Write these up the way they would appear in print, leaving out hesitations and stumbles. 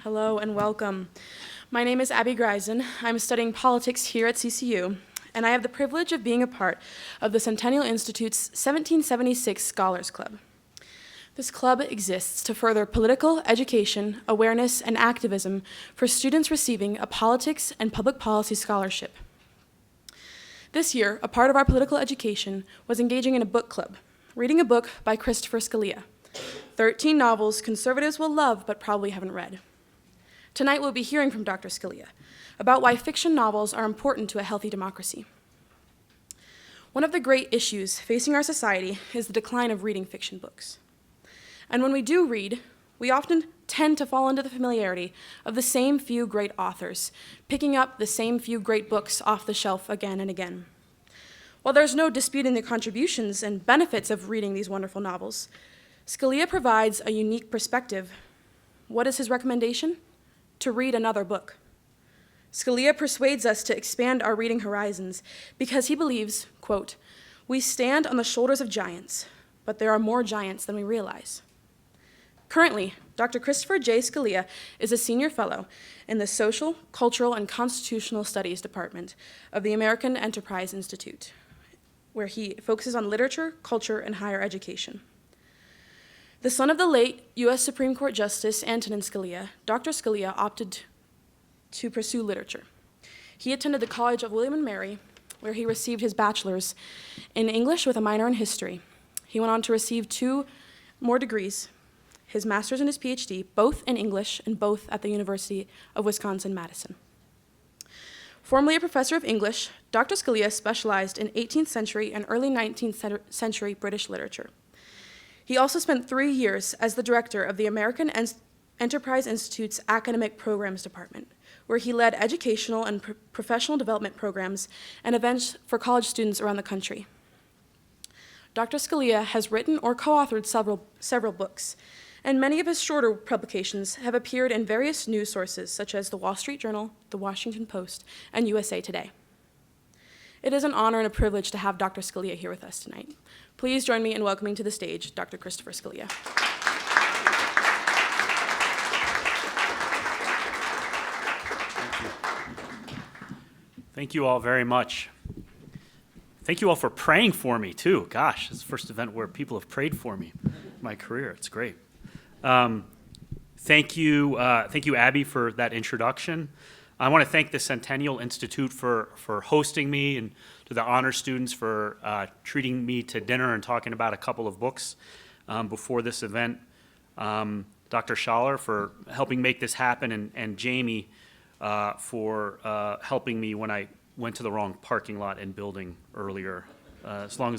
Hello and welcome. My name is Abby Greisen. I'm studying politics here at CCU, and I have the privilege of being a part of the Centennial Institute's 1776 Scholars Club. This club exists to further political education, awareness, and activism for students receiving a politics and public policy scholarship. This year, a part of our political education was engaging in a book club, reading a book by Christopher Scalia, 13 novels conservatives will love but probably haven't read. Tonight we'll be hearing from Dr. Scalia about why fiction novels are important to a healthy democracy. One of the great issues facing our society is the decline of reading fiction books. And when we do read, we often tend to fall into the familiarity of the same few great authors, picking up the same few great books off the shelf again and again. While there's no disputing the contributions and benefits of reading these wonderful novels, Scalia provides a unique perspective. What is his recommendation? To read another book. Scalia persuades us to expand our reading horizons because he believes, quote, "We stand on the shoulders of giants, but there are more giants than we realize." Currently, Dr. Christopher J. Scalia is a senior fellow in the Social, Cultural, and Constitutional Studies Department of the American Enterprise Institute, where he focuses on literature, culture, and higher education. The son of the late U.S. Supreme Court Justice Antonin Scalia, Dr. Scalia opted to pursue literature. He attended the College of William and Mary, where he received his bachelor's in English with a minor in history. He went on to receive 2 more degrees, his master's and his PhD, both in English and both at the University of Wisconsin-Madison. Formerly a professor of English, Dr. Scalia specialized in 18th century and early 19th century British literature. He also spent 3 years as the director of the American Enterprise Institute's Academic Programs Department, where he led educational and professional development programs and events for college students around the country. Dr. Scalia has written or co-authored several books, and many of his shorter publications have appeared in various news sources such as the Wall Street Journal, the Washington Post, and USA Today. It is an honor and a privilege to have Dr. Scalia here with us tonight. Please join me in welcoming to the stage Dr. Christopher Scalia. Thank you all very much. Thank you all for praying for me too. Gosh, this is the first event where people have prayed for me in my career. It's great. Thank you, Abby, for that introduction. I want to thank the Centennial Institute for hosting me, and to the honor students for treating me to dinner and talking about a couple of books before this event. Dr. Schaller for helping make this happen, and Jamie for helping me when I went to the wrong parking lot and building earlier, as well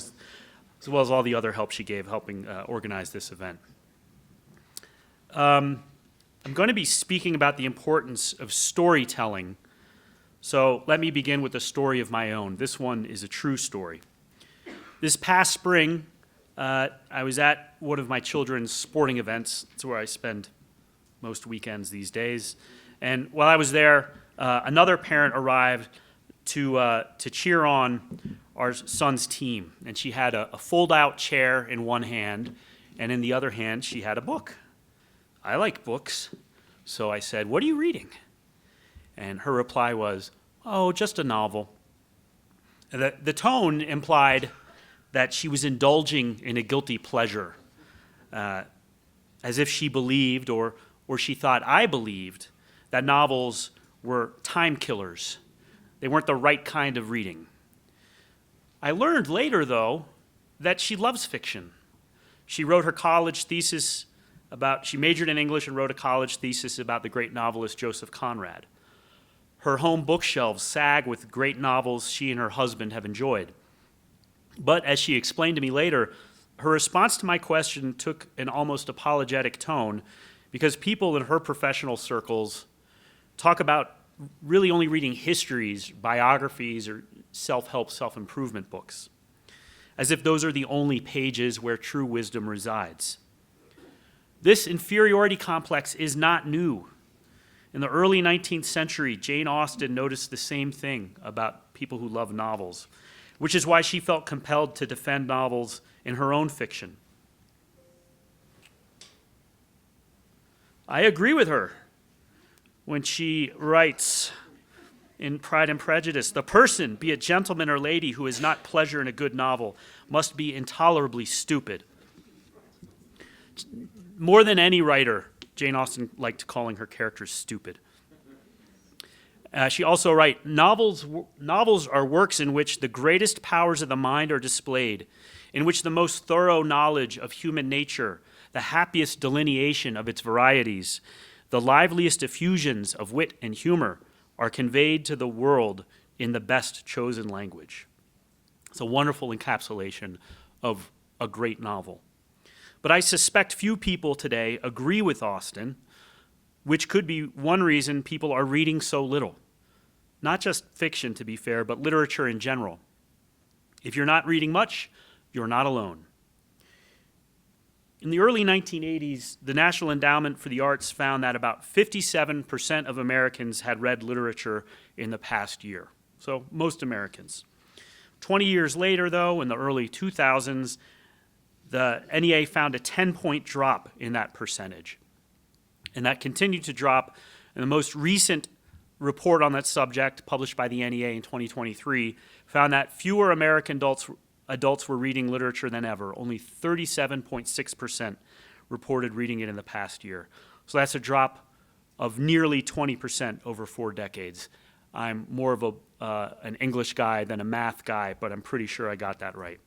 as all the other help she gave helping organize this event. I'm going to be speaking about the importance of storytelling, so let me begin with a story of my own. This one is a true story. This past spring, I was at one of my children's sporting events. It's where I spend most weekends these days. And while I was there, another parent arrived to cheer on our son's team. And she had a fold-out chair in one hand, and in the other hand, she had a book. I like books. So I said, "What are you reading?" And her reply was, "Oh, just a novel." The tone implied that she was indulging in a guilty pleasure, as if she believed, or she thought I believed, that novels were time killers. They weren't the right kind of reading. I learned later, though, that she loves fiction. She wrote her college thesis she majored in English and wrote a college thesis about the great novelist Joseph Conrad. Her home bookshelves sag with great novels she and her husband have enjoyed. But as she explained to me later, her response to my question took an almost apologetic tone because people in her professional circles talk about really only reading histories, biographies, or self-help, self-improvement books, as if those are the only pages where true wisdom resides. This inferiority complex is not new. In the early 19th century, Jane Austen noticed the same thing about people who love novels, which is why she felt compelled to defend novels in her own fiction. I agree with her. when she writes in Pride and Prejudice, "The person, be it gentleman or lady, who has not pleasure in a good novel must be intolerably stupid." More than any writer, Jane Austen liked calling her characters stupid. She also writes, novels are works in which the greatest powers of the mind are displayed, in which the most thorough knowledge of human nature, the happiest delineation of its varieties, the liveliest effusions of wit and humor are conveyed to the world in the best chosen language. It's a wonderful encapsulation of a great novel. But I suspect few people today agree with Austen, which could be one reason people are reading so little. Not just fiction, to be fair, but literature in general. If you're not reading much, you're not alone. In the early 1980s, the National Endowment for the Arts found that about 57% of Americans had read literature in the past year. So most Americans. 20 years later, though, in the early 2000s, the NEA found a 10-point drop in that percentage. And that continued to drop. And the most recent report on that subject, published by the NEA in 2023, found that fewer American adults were reading literature than ever. Only 37.6% reported reading it in the past year. So that's a drop of nearly 20% over 4 decades. I'm more of an English guy than a math guy, but I'm pretty sure I got that right.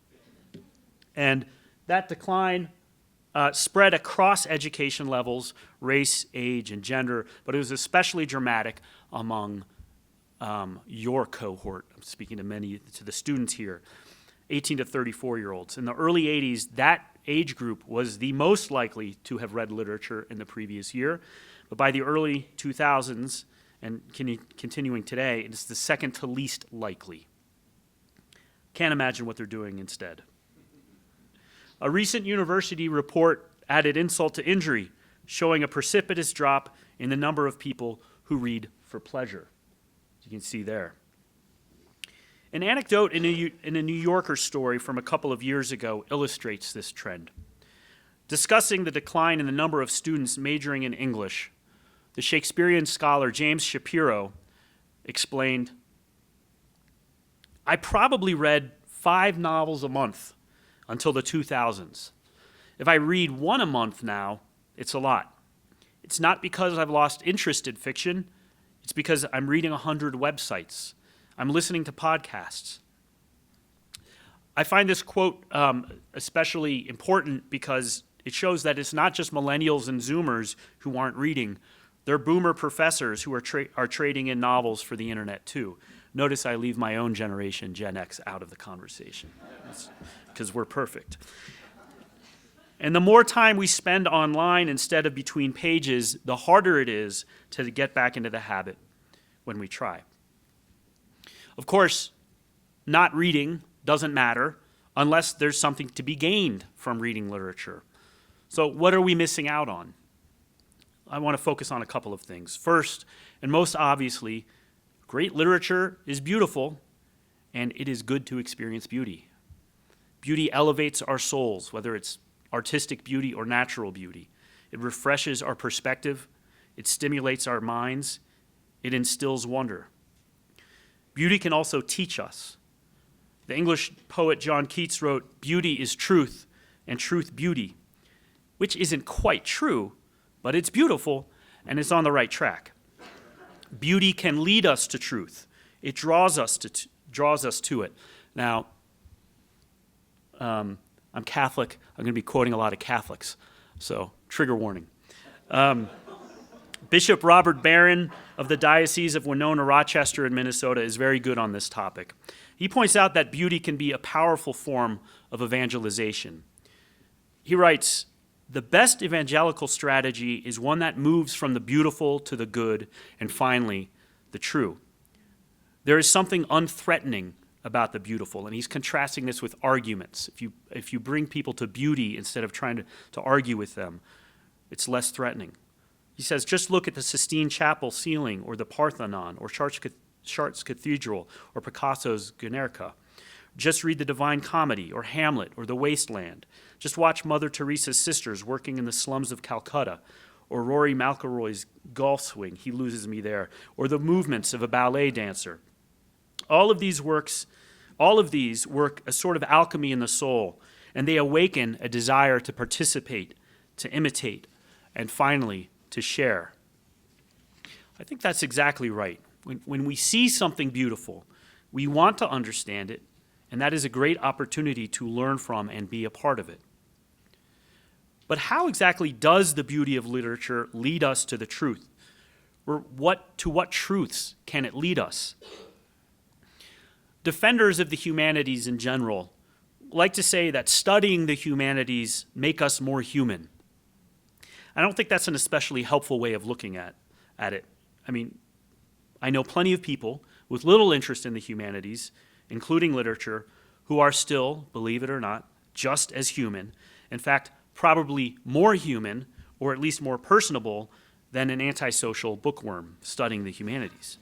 And that decline spread across education levels, race, age, and gender, but it was especially dramatic among your cohort. I'm speaking to the students here, 18 to 34-year-olds. In the early 80s, that age group was the most likely to have read literature in the previous year. But by the early 2000s, and continuing today, it's the second to least likely. Can't imagine what they're doing instead. A recent university report added insult to injury, showing a precipitous drop in the number of people who read for pleasure. You can see there. An anecdote in a New Yorker story from a couple of years ago illustrates this trend. Discussing the decline in the number of students majoring in English, the Shakespearean scholar James Shapiro explained, "I probably read 5 novels a month until the 2000s. If I read 1 a month now, it's a lot. It's not because I've lost interest in fiction, it's because I'm reading 100 websites. I'm listening to podcasts." I find this quote especially important because it shows that it's not just millennials and Zoomers who aren't reading. They're boomer professors who are trading in novels for the internet too. Notice I leave my own generation, Gen X, out of the conversation because we're perfect. And the more time we spend online instead of between pages, the harder it is to get back into the habit when we try. Of course, not reading doesn't matter unless there's something to be gained from reading literature. So what are we missing out on? I want to focus on a couple of things. First, and most obviously, great literature is beautiful, and it is good to experience beauty. Beauty elevates our souls, whether it's artistic beauty or natural beauty. It refreshes our perspective. It stimulates our minds. It instills wonder. Beauty can also teach us. The English poet John Keats wrote, "Beauty is truth, and truth beauty," which isn't quite true, but it's beautiful, and it's on the right track. Beauty can lead us to truth. It draws us to it. Now, I'm Catholic. I'm going to be quoting a lot of Catholics, so trigger warning. Bishop Robert Barron of the Diocese of Winona, Rochester in Minnesota is very good on this topic. He points out that beauty can be a powerful form of evangelization. He writes, "The best evangelical strategy is one that moves from the beautiful to the good and finally the true. There is something unthreatening about the beautiful," and he's contrasting this with arguments. If you bring people to beauty instead of trying to argue with them, it's less threatening. He says, just look at the Sistine Chapel ceiling or the Parthenon or Chartres Cathedral or Picasso's Guernica. Just read the Divine Comedy or Hamlet or The Waste Land. Just watch Mother Teresa's sisters working in the slums of Calcutta or Rory McIlroy's golf swing, he loses me there, or the movements of a ballet dancer. All of these work a sort of alchemy in the soul, and they awaken a desire to participate, to imitate, and finally, to share. I think that's exactly right. When we see something beautiful, we want to understand it, and that is a great opportunity to learn from and be a part of it. But how exactly does the beauty of literature lead us to the truth? Or to what truths can it lead us? Defenders of the humanities in general like to say that studying the humanities make us more human. I don't think that's an especially helpful way of looking at it. I mean, I know plenty of people with little interest in the humanities, including literature, who are still, believe it or not, just as human. In fact, probably more human, or at least more personable, than an antisocial bookworm studying the humanities.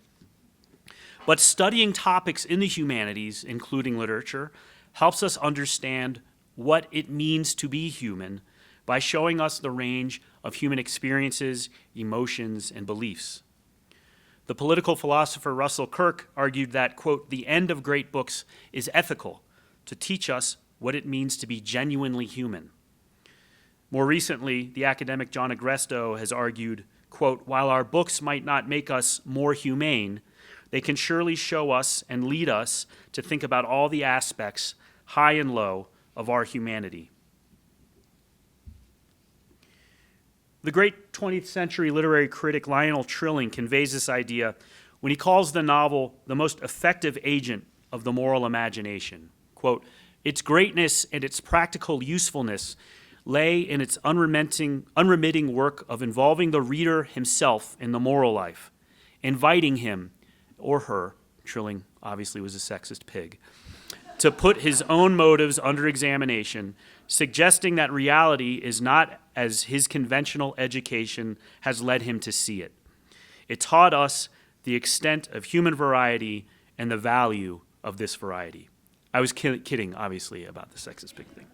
But studying topics in the humanities, including literature, helps us understand what it means to be human by showing us the range of human experiences, emotions, and beliefs. The political philosopher Russell Kirk argued that, quote, "the end of great books is ethical, to teach us what it means to be genuinely human." More recently, the academic John Agresto has argued, quote, "while our books might not make us more humane, they can surely show us and lead us to think about all the aspects, high and low, of our humanity." The great 20th century literary critic Lionel Trilling conveys this idea when he calls the novel the most effective agent of the moral imagination. Quote, "its greatness and its practical usefulness lay in its unremitting work of involving the reader himself in the moral life, inviting him or her," Trilling obviously was a sexist pig, "to put his own motives under examination, suggesting that reality is not as his conventional education has led him to see it. It taught us the extent of human variety and the value of this variety." I was kidding, obviously, about the sexist pig thing.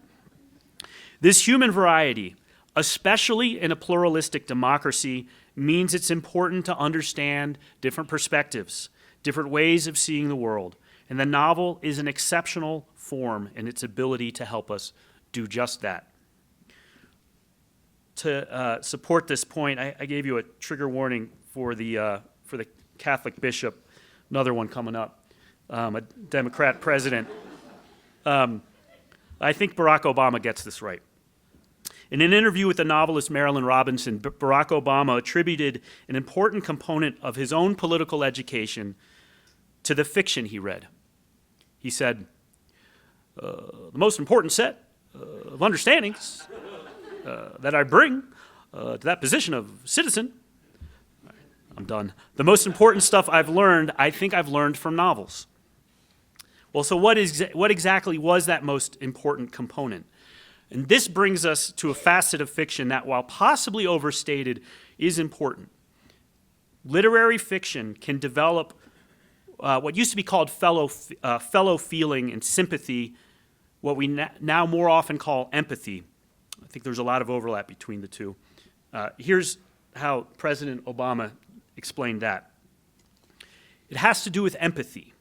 This human variety, especially in a pluralistic democracy, means it's important to understand different perspectives, different ways of seeing the world, and the novel is an exceptional form in its ability to help us do just that. To support this point, I gave you a trigger warning for the Catholic bishop, another one coming up, a Democrat president. I think Barack Obama gets this right. In an interview with the novelist Marilynne Robinson, Barack Obama attributed an important component of his own political education to the fiction he read. He said, "The most important set of understandings that I bring to that position of citizen," I'm done. "The most important stuff I've learned, I think I've learned from novels." Well, so what exactly was that most important component? And this brings us to a facet of fiction that, while possibly overstated, is important. Literary fiction can develop what used to be called fellow feeling and sympathy, what we now more often call empathy. I think there's a lot of overlap between the two. Here's how President Obama explained that. It has to do with empathy.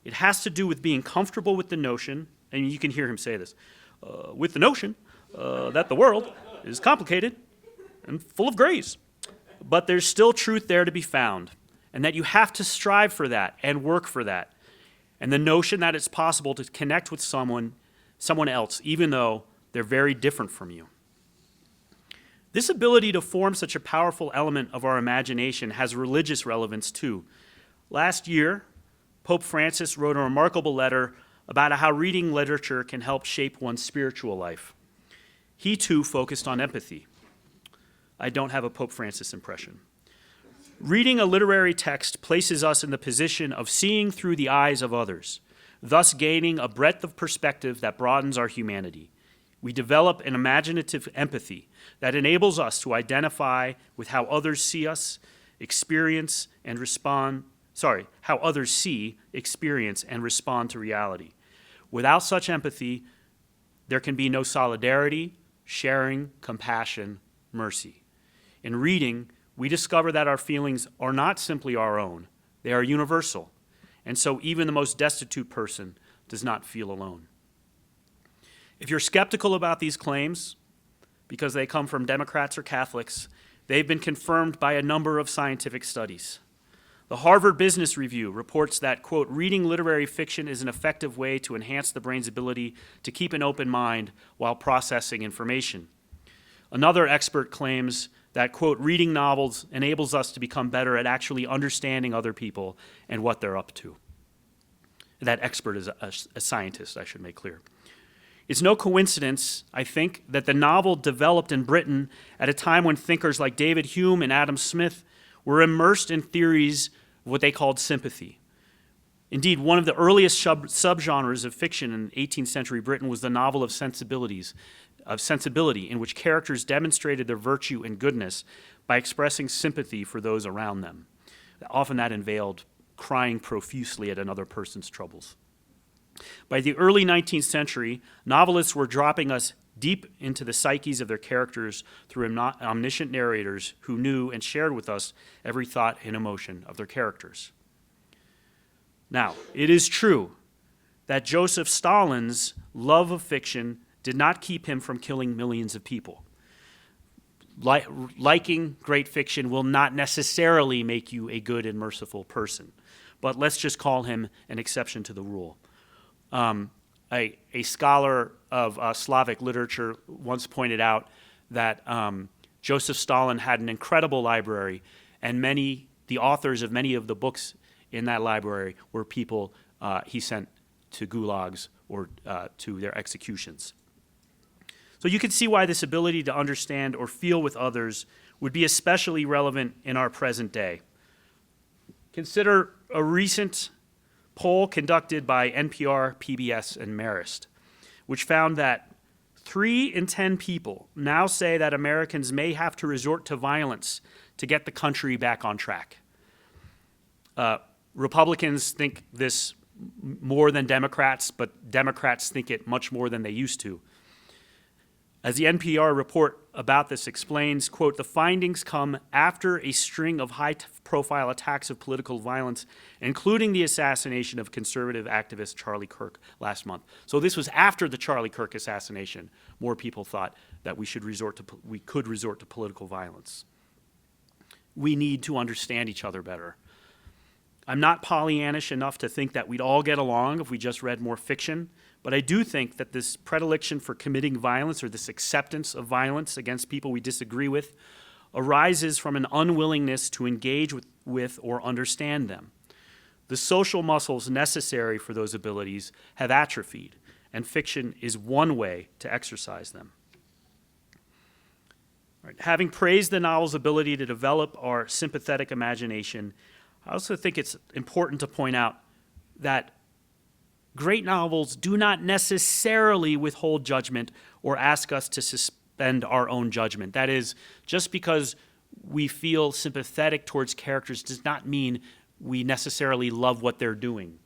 It has to do with being comfortable with the notion, and you can hear him say this, with the notion that the world is complicated and full of grays. But there's still truth there to be found, and that you have to strive for that and work for that. And the notion that it's possible to connect with someone else, even though they're very different from you. This ability to form such a powerful element of our imagination has religious relevance too. Last year, Pope Francis wrote a remarkable letter about how reading literature can help shape one's spiritual life. He too focused on empathy. I don't have a Pope Francis impression. Reading a literary text places us in the position of seeing through the eyes of others, thus gaining a breadth of perspective that broadens our humanity. We develop an imaginative empathy that enables us to identify with how others see us, experience, and respond to reality. Without such empathy, there can be no solidarity, sharing, compassion, mercy. In reading, we discover that our feelings are not simply our own, they are universal. And so even the most destitute person does not feel alone. If you're skeptical about these claims, because they come from Democrats or Catholics, they've been confirmed by a number of scientific studies. The Harvard Business Review reports that, quote, reading literary fiction is an effective way to enhance the brain's ability to keep an open mind while processing information. Another expert claims that, quote, reading novels enables us to become better at actually understanding other people and what they're up to. That expert is a scientist, I should make clear. It's no coincidence, I think, that the novel developed in Britain at a time when thinkers like David Hume and Adam Smith were immersed in theories of what they called sympathy. Indeed, one of the earliest subgenres of fiction in 18th century Britain was the novel of sensibility, in which characters demonstrated their virtue and goodness by expressing sympathy for those around them. Often that entailed crying profusely at another person's troubles. By the early 19th century, novelists were dropping us deep into the psyches of their characters through omniscient narrators who knew and shared with us every thought and emotion of their characters. Now, it is true that Joseph Stalin's love of fiction did not keep him from killing millions of people. Liking great fiction will not necessarily make you a good and merciful person, but let's just call him an exception to the rule. A scholar of Slavic literature once pointed out that Joseph Stalin had an incredible library, and the authors of many of the books in that library were people he sent to gulags or to their executions. So you can see why this ability to understand or feel with others would be especially relevant in our present day. Consider a recent poll conducted by NPR, PBS, and Marist, which found that 3 in 10 people now say that Americans may have to resort to violence to get the country back on track. Republicans think this more than Democrats, but Democrats think it much more than they used to. As the NPR report about this explains, quote, the findings come after a string of high-profile attacks of political violence, including the assassination of conservative activist Charlie Kirk last month. So this was after the Charlie Kirk assassination. More people thought that we could resort to political violence. We need to understand each other better. I'm not Pollyannish enough to think that we'd all get along if we just read more fiction, but I do think that this predilection for committing violence or this acceptance of violence against people we disagree with arises from an unwillingness to engage with or understand them. The social muscles necessary for those abilities have atrophied, and fiction is one way to exercise them. All right. Having praised the novel's ability to develop our sympathetic imagination, I also think it's important to point out that great novels do not necessarily withhold judgment or ask us to suspend our own judgment. That is, just because we feel sympathetic towards characters does not mean we necessarily love what they're doing.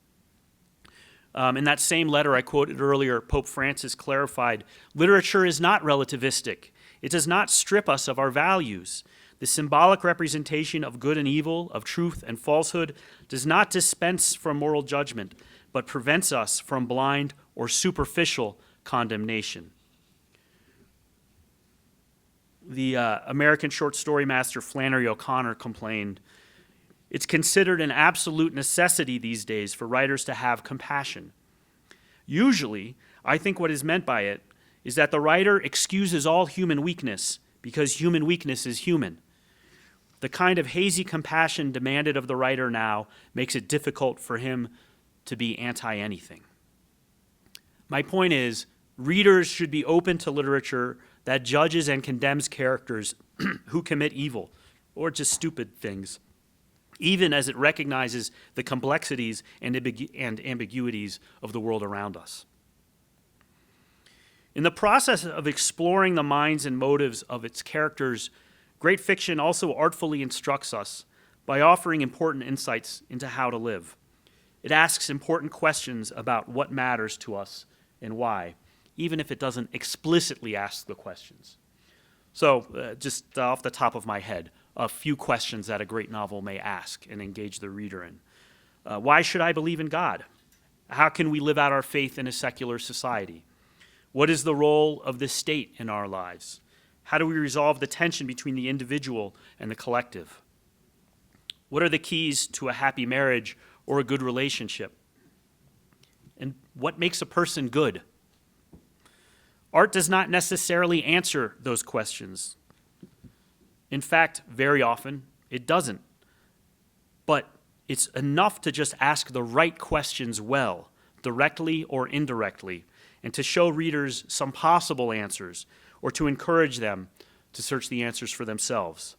In that same letter I quoted earlier, Pope Francis clarified, literature is not relativistic. It does not strip us of our values. The symbolic representation of good and evil, of truth and falsehood, does not dispense from moral judgment, but prevents us from blind or superficial condemnation. The American short story master Flannery O'Connor complained, it's considered an absolute necessity these days for writers to have compassion. Usually, I think what is meant by it is that the writer excuses all human weakness because human weakness is human. The kind of hazy compassion demanded of the writer now makes it difficult for him to be anti-anything. My point is, readers should be open to literature that judges and condemns characters who commit evil or just stupid things, even as it recognizes the complexities and ambiguities of the world around us. In the process of exploring the minds and motives of its characters, great fiction also artfully instructs us by offering important insights into how to live. It asks important questions about what matters to us and why, even if it doesn't explicitly ask the questions. So, just off the top of my head, a few questions that a great novel may ask and engage the reader in. Why should I believe in God? How can we live out our faith in a secular society? What is the role of the state in our lives? How do we resolve the tension between the individual and the collective? What are the keys to a happy marriage or a good relationship? And what makes a person good? Art does not necessarily answer those questions. In fact, very often, it doesn't. But it's enough to just ask the right questions well, directly or indirectly, and to show readers some possible answers, or to encourage them to search the answers for themselves.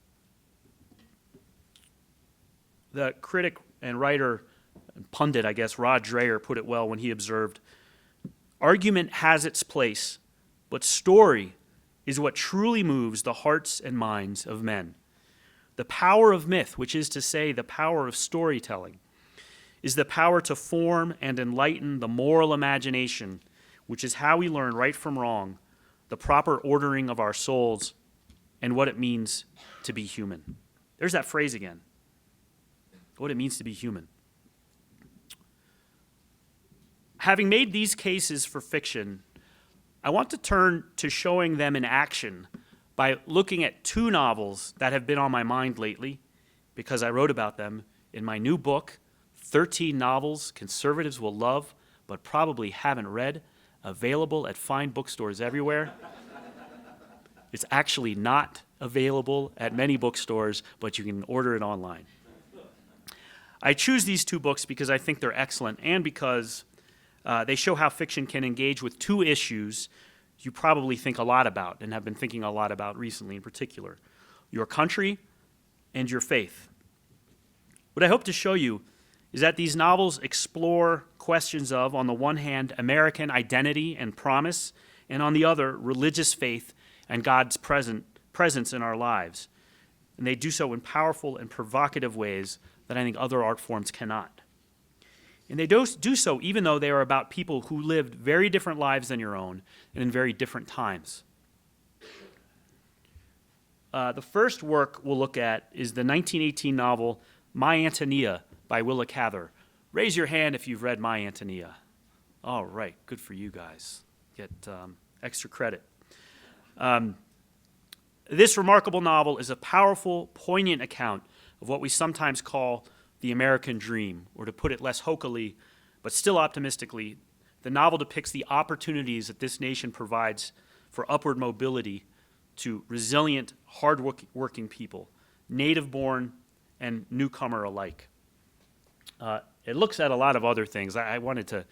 The critic and writer, and pundit, I guess, Rod Dreher put it well when he observed, "Argument has its place, but story is what truly moves the hearts and minds of men. The power of myth, which is to say the power of storytelling, is the power to form and enlighten the moral imagination, which is how we learn right from wrong, the proper ordering of our souls, and what it means to be human." There's that phrase again. What it means to be human. Having made these cases for fiction, I want to turn to showing them in action by looking at two novels that have been on my mind lately because I wrote about them in my new book, 13 Novels Conservatives Will Love But Probably Haven't Read, available at fine bookstores everywhere. It's actually not available at many bookstores, but you can order it online. I choose these two books because I think they're excellent and because they show how fiction can engage with two issues you probably think a lot about and have been thinking a lot about recently in particular: your country and your faith. What I hope to show you is that these novels explore questions of, on the one hand, American identity and promise, and on the other, religious faith and God's presence in our lives. And they do so in powerful and provocative ways that I think other art forms cannot. And they do so even though they are about people who lived very different lives than your own and in very different times. The first work we'll look at is the 1918 novel My Antonia by Willa Cather. Raise your hand if you've read My Antonia. All right, good for you guys. Get extra credit. This remarkable novel is a powerful, poignant account of what we sometimes call the American dream, or to put it less hokily, but still optimistically, the novel depicts the opportunities that this nation provides for upward mobility to resilient, hard-working people, native-born and newcomer alike. It looks at a lot of other things. I wanted to,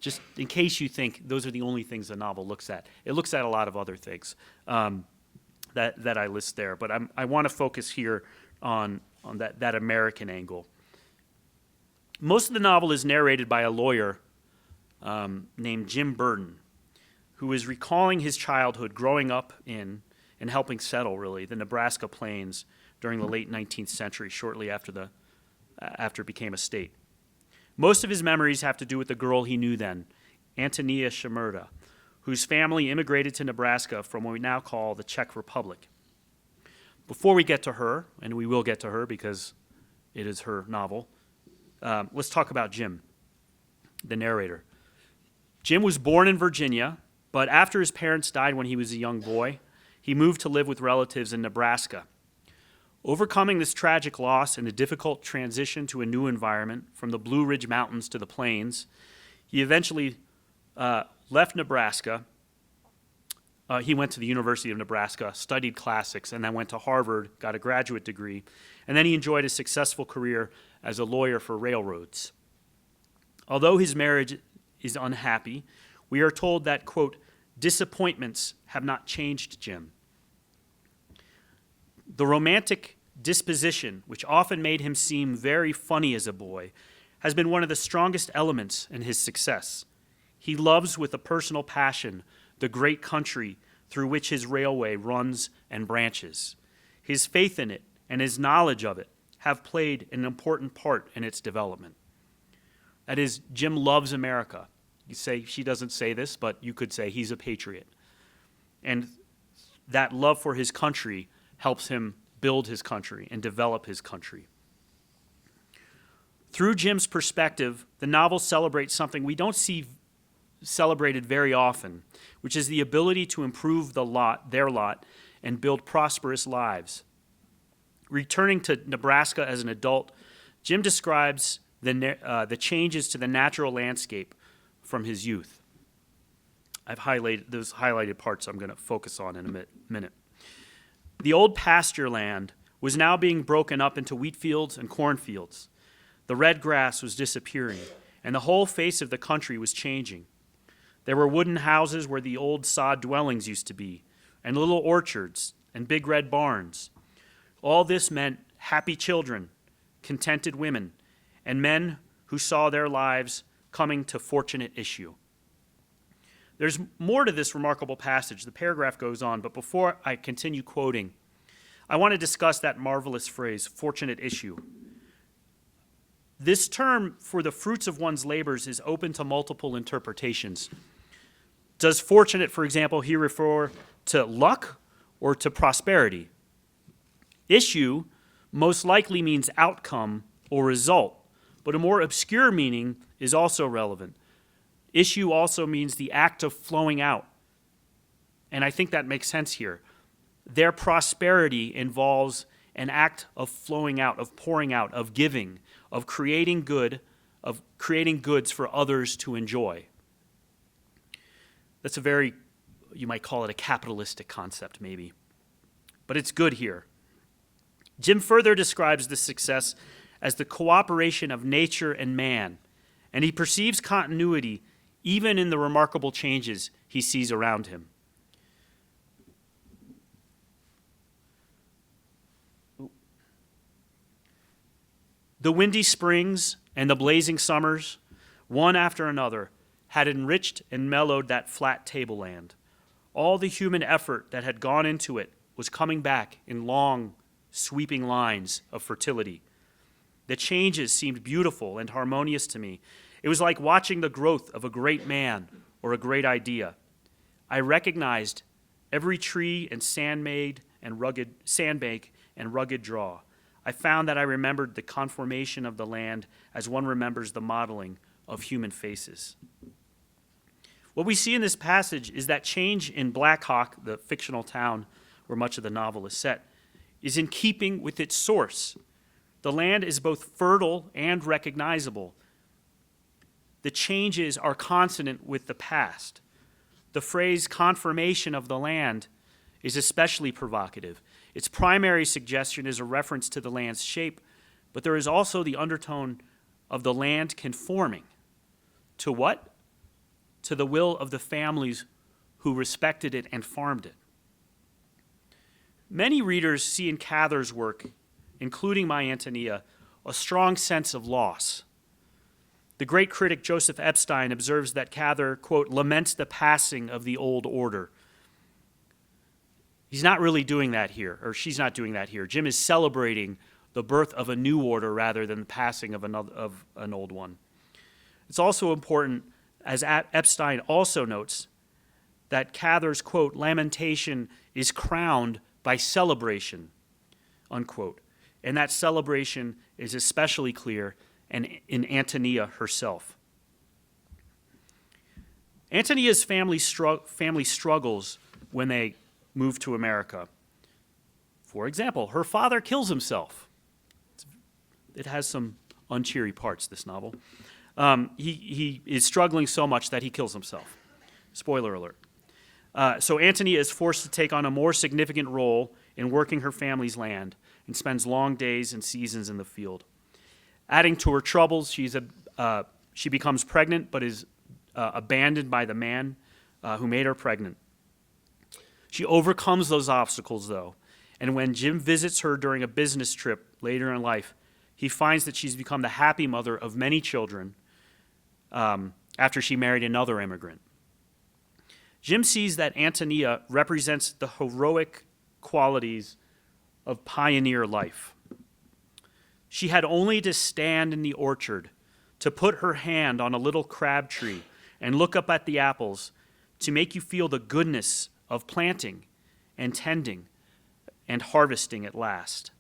just in case you think those are the only things the novel looks at, it looks at a lot of other things that I list there. But I want to focus here on that American angle. Most of the novel is narrated by a lawyer named Jim Burton, who is recalling his childhood growing up in and helping settle, really, the Nebraska plains during the late 19th century, shortly after it became a state. Most of his memories have to do with the girl he knew then, Antonia Shimerda, whose family immigrated to Nebraska from what we now call the Czech Republic. Before we get to her, and we will get to her because it is her novel, let's talk about Jim, the narrator. Jim was born in Virginia, but after his parents died when he was a young boy, he moved to live with relatives in Nebraska. Overcoming this tragic loss and the difficult transition to a new environment from the Blue Ridge Mountains to the plains, he eventually left Nebraska. He went to the University of Nebraska, studied classics, and then went to Harvard, got a graduate degree, and then he enjoyed a successful career as a lawyer for railroads. Although his marriage is unhappy, we are told that, quote, disappointments have not changed Jim. The romantic disposition, which often made him seem very funny as a boy, has been one of the strongest elements in his success. He loves with a personal passion the great country through which his railway runs and branches. His faith in it and his knowledge of it have played an important part in its development. That is, Jim loves America. You say she doesn't say this, but you could say he's a patriot. And that love for his country helps him build his country and develop his country. Through Jim's perspective, the novel celebrates something we don't see celebrated very often, which is the ability to improve their lot, and build prosperous lives. Returning to Nebraska as an adult, Jim describes the changes to the natural landscape from his youth. I've highlighted those highlighted parts I'm going to focus on in a minute. The old pasture land was now being broken up into wheat fields and cornfields. The red grass was disappearing, and the whole face of the country was changing. There were wooden houses where the old sod dwellings used to be, and little orchards and big red barns. All this meant happy children, contented women, and men who saw their lives coming to fortunate issue. There's more to this remarkable passage. The paragraph goes on, but before I continue quoting, I want to discuss that marvelous phrase, fortunate issue. This term for the fruits of one's labors is open to multiple interpretations. Does fortunate, for example, here refer to luck or to prosperity? Issue most likely means outcome or result, but a more obscure meaning is also relevant. Issue also means the act of flowing out, and I think that makes sense here. Their prosperity involves an act of flowing out, of pouring out, of giving, of creating good, of creating goods for others to enjoy. That's a very, you might call it a capitalistic concept maybe, but it's good here. Jim further describes this success as the cooperation of nature and man, and he perceives continuity even in the remarkable changes he sees around him. The windy springs and the blazing summers, one after another, had enriched and mellowed that flat tableland. All the human effort that had gone into it was coming back in long, sweeping lines of fertility. The changes seemed beautiful and harmonious to me. It was like watching the growth of a great man or a great idea. I recognized every tree and sandbank and rugged draw. I found that I remembered the conformation of the land as one remembers the modeling of human faces. What we see in this passage is that change in Black Hawk, the fictional town where much of the novel is set, is in keeping with its source. The land is both fertile and recognizable. The changes are consonant with the past. The phrase conformation of the land is especially provocative. Its primary suggestion is a reference to the land's shape, but there is also the undertone of the land conforming. To what? To the will of the families who respected it and farmed it. Many readers see in Cather's work, including my Antonia, a strong sense of loss. The great critic Joseph Epstein observes that Cather, quote, laments the passing of the old order. He's not really doing that here, or she's not doing that here. Jim is celebrating the birth of a new order rather than the passing of an old one. It's also important, as Epstein also notes, that Cather's, quote, lamentation is crowned by celebration, unquote. And that celebration is especially clear in Antonia herself. Antonia's family struggles when they move to America. For example, her father kills himself. It has some uncheery parts, this novel. He is struggling so much that he kills himself. Spoiler alert. So Antonia is forced to take on a more significant role in working her family's land and spends long days and seasons in the field. Adding to her troubles, she becomes pregnant but is abandoned by the man who made her pregnant. She overcomes those obstacles, though, and when Jim visits her during a business trip later in life, he finds that she's become the happy mother of many children after she married another immigrant. Jim sees that Antonia represents the heroic qualities of pioneer life. She had only to stand in the orchard, to put her hand on a little crab tree and look up at the apples to make you feel the goodness of planting and tending and harvesting at last.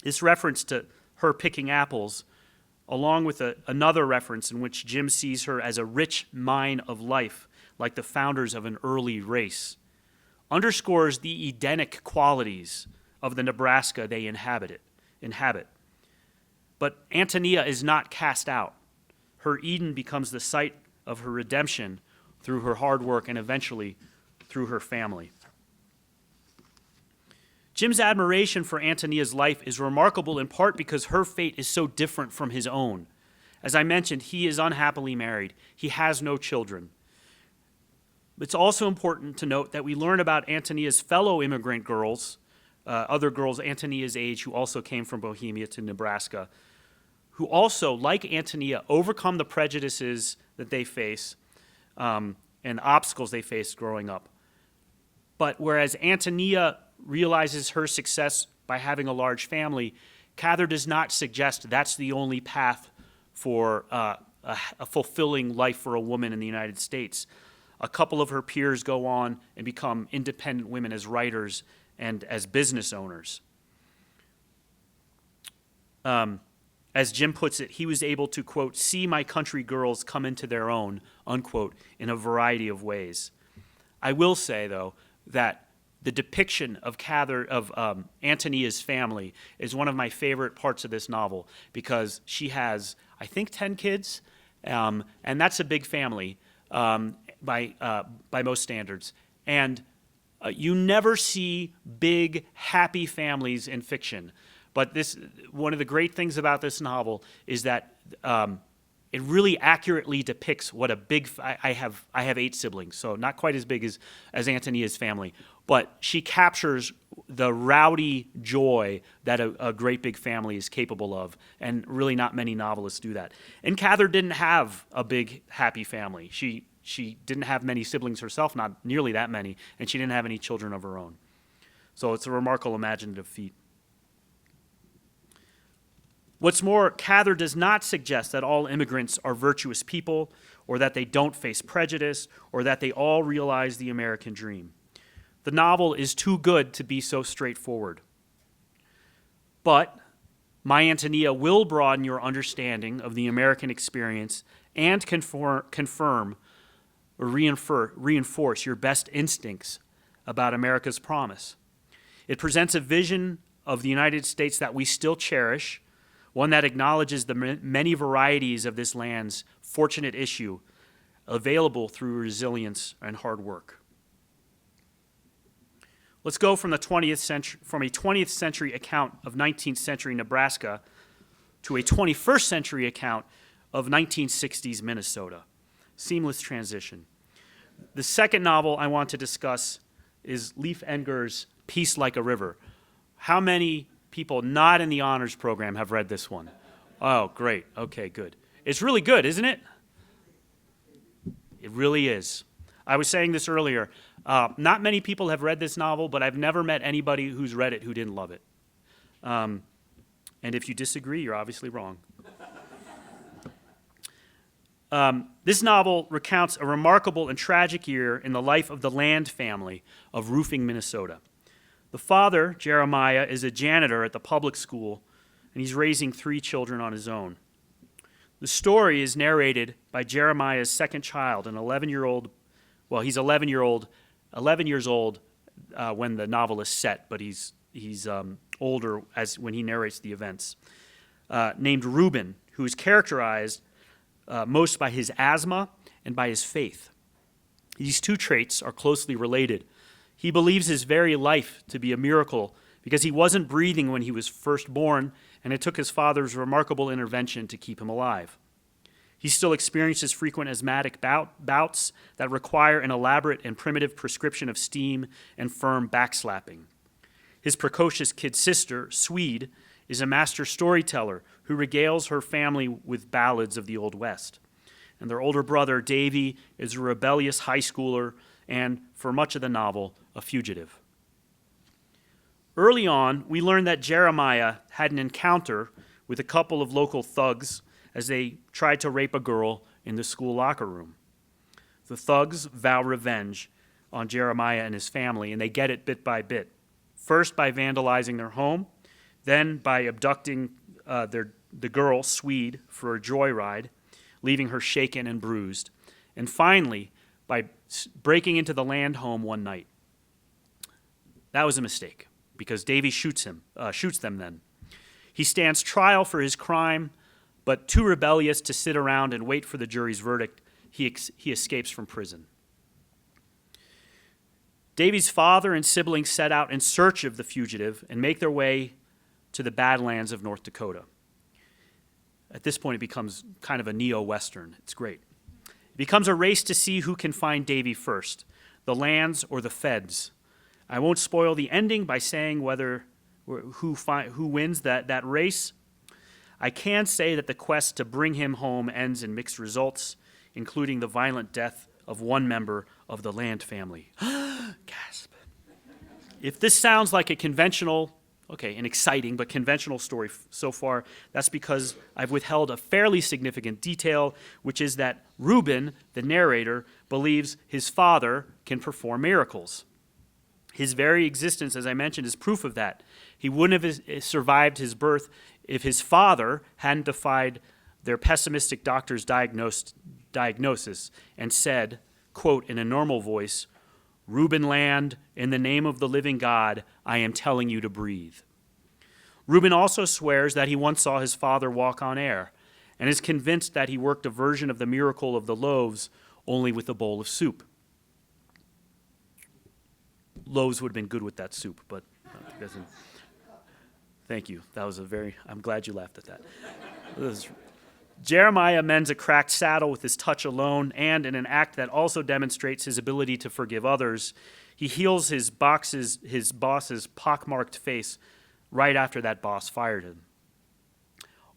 This reference to her picking apples, along with another reference in which Jim sees her as a rich mine of life, like the founders of an early race, underscores the Edenic qualities of the Nebraska they inhabit. But Antonia is not cast out. Her Eden becomes the site of her redemption through her hard work and eventually through her family. Jim's admiration for Antonia's life is remarkable in part because her fate is so different from his own. As I mentioned, he is unhappily married. He has no children. It's also important to note that we learn about Antonia's fellow immigrant girls, other girls Antonia's age who also came from Bohemia to Nebraska, who also, like Antonia, overcome the prejudices that they face and obstacles they face growing up. But whereas Antonia realizes her success by having a large family, Cather does not suggest that's the only path for a fulfilling life for a woman in the United States. A couple of her peers go on and become independent women as writers and as business owners. As Jim puts it, he was able to, quote, see my country girls come into their own, unquote, in a variety of ways. I will say, though, that the depiction of Antonia's family is one of my favorite parts of this novel because she has, I think, 10 kids, and that's a big family by most standards. And you never see big, happy families in fiction. But one of the great things about this novel is that it really accurately depicts what a big. I have 8 siblings, so not quite as big as Antonia's family. But she captures the rowdy joy that a great big family is capable of, and really not many novelists do that. And Cather didn't have a big, happy family. She didn't have many siblings herself, not nearly that many, and she didn't have any children of her own. So it's a remarkable imaginative feat. What's more, Cather does not suggest that all immigrants are virtuous people, or that they don't face prejudice, or that they all realize the American dream. The novel is too good to be so straightforward. But My Antonia will broaden your understanding of the American experience and confirm or reinforce your best instincts about America's promise. It presents a vision of the United States that we still cherish, one that acknowledges the many varieties of this land's fortunate issue available through resilience and hard work. Let's go from a 20th century account of 19th century Nebraska to a 21st century account of 1960s Minnesota. Seamless transition. The second novel I want to discuss is Leif Enger's Peace Like a River. How many people not in the honors program have read this one? Oh, great. Okay, good. It's really good, isn't it? It really is. I was saying this earlier. Not many people have read this novel, but I've never met anybody who's read it who didn't love it. And if you disagree, you're obviously wrong. This novel recounts a remarkable and tragic year in the life of the Land family of Roofing, Minnesota. The father, Jeremiah, is a janitor at the public school, and he's raising 3 children on his own. The story is narrated by Jeremiah's second child, an 11-year-old. Well, he's 11 years old when the novel is set, but he's older when he narrates the events. Named Reuben, who is characterized most by his asthma and by his faith. These 2 traits are closely related. He believes his very life to be a miracle because he wasn't breathing when he was first born, and it took his father's remarkable intervention to keep him alive. He still experiences frequent asthmatic bouts that require an elaborate and primitive prescription of steam and firm backslapping. His precocious kid sister, Swede, is a master storyteller who regales her family with ballads of the Old West. And their older brother, Davy, is a rebellious high schooler and, for much of the novel, a fugitive. Early on, we learn that Jeremiah had an encounter with a couple of local thugs as they tried to rape a girl in the school locker room. The thugs vow revenge on Jeremiah and his family, and they get it bit by bit. First by vandalizing their home, then by abducting the girl, Swede, for a joyride, leaving her shaken and bruised, and finally by breaking into the land home one night. That was a mistake, because Davy shoots them then. He stands trial for his crime, but too rebellious to sit around and wait for the jury's verdict, he escapes from prison. Davy's father and siblings set out in search of the fugitive and make their way to the Badlands of North Dakota. At this point, it becomes kind of a neo-Western. It's great. It becomes a race to see who can find Davy first, the lands or the feds. I won't spoil the ending by saying who wins that race. I can say that the quest to bring him home ends in mixed results, including the violent death of one member of the Land family. Gasp. If this sounds like an exciting but conventional story so far, that's because I've withheld a fairly significant detail, which is that Reuben, the narrator, believes his father can perform miracles. His very existence, as I mentioned, is proof of that. He wouldn't have survived his birth if his father hadn't defied their pessimistic doctor's diagnosis and said, quote, in a normal voice, "Reuben Land, in the name of the living God, I am telling you to breathe." Reuben also swears that he once saw his father walk on air and is convinced that he worked a version of the miracle of the loaves, only with a bowl of soup. Loaves would have been good with that soup, but it doesn't. Thank you. I'm glad you laughed at that. Jeremiah mends a cracked saddle with his touch alone, and in an act that also demonstrates his ability to forgive others, he heals his boss's pockmarked face right after that boss fired him.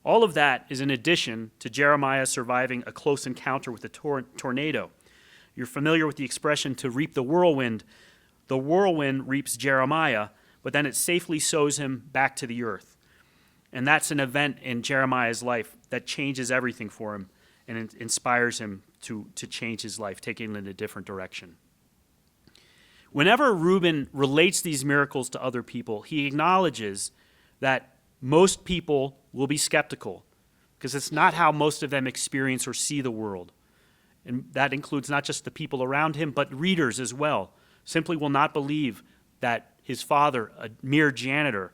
All of that is in addition to Jeremiah surviving a close encounter with a tornado. You're familiar with the expression to reap the whirlwind. The whirlwind reaps Jeremiah, but then it safely sows him back to the earth. And that's an event in Jeremiah's life that changes everything for him and inspires him to change his life, taking it in a different direction. Whenever Reuben relates these miracles to other people, he acknowledges that most people will be skeptical because it's not how most of them experience or see the world. And that includes not just the people around him, but readers as well. Simply will not believe that his father, a mere janitor,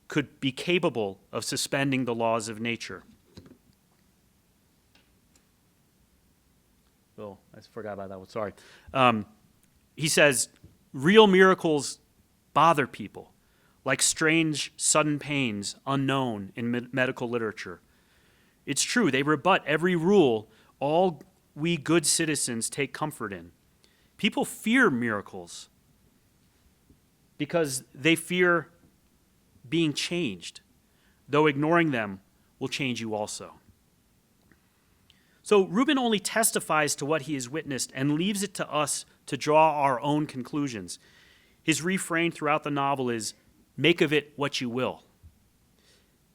could be capable of suspending the laws of nature. Oh, I forgot about that one, sorry. He says, real miracles bother people, like strange, sudden pains unknown in medical literature. It's true, they rebut every rule all we good citizens take comfort in. People fear miracles because they fear being changed, though ignoring them will change you also. So Reuben only testifies to what he has witnessed and leaves it to us to draw our own conclusions. His refrain throughout the novel is, "Make of it what you will."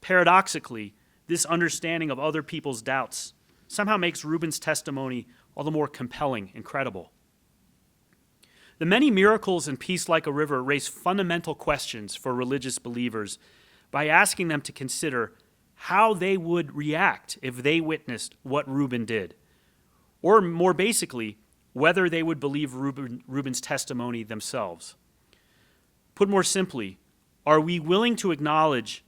Paradoxically, this understanding of other people's doubts somehow makes Reuben's testimony all the more compelling and credible. The many miracles in Peace Like a River raise fundamental questions for religious believers by asking them to consider how they would react if they witnessed what Reuben did, or more basically, whether they would believe Reuben's testimony themselves. Put more simply, are we willing to acknowledge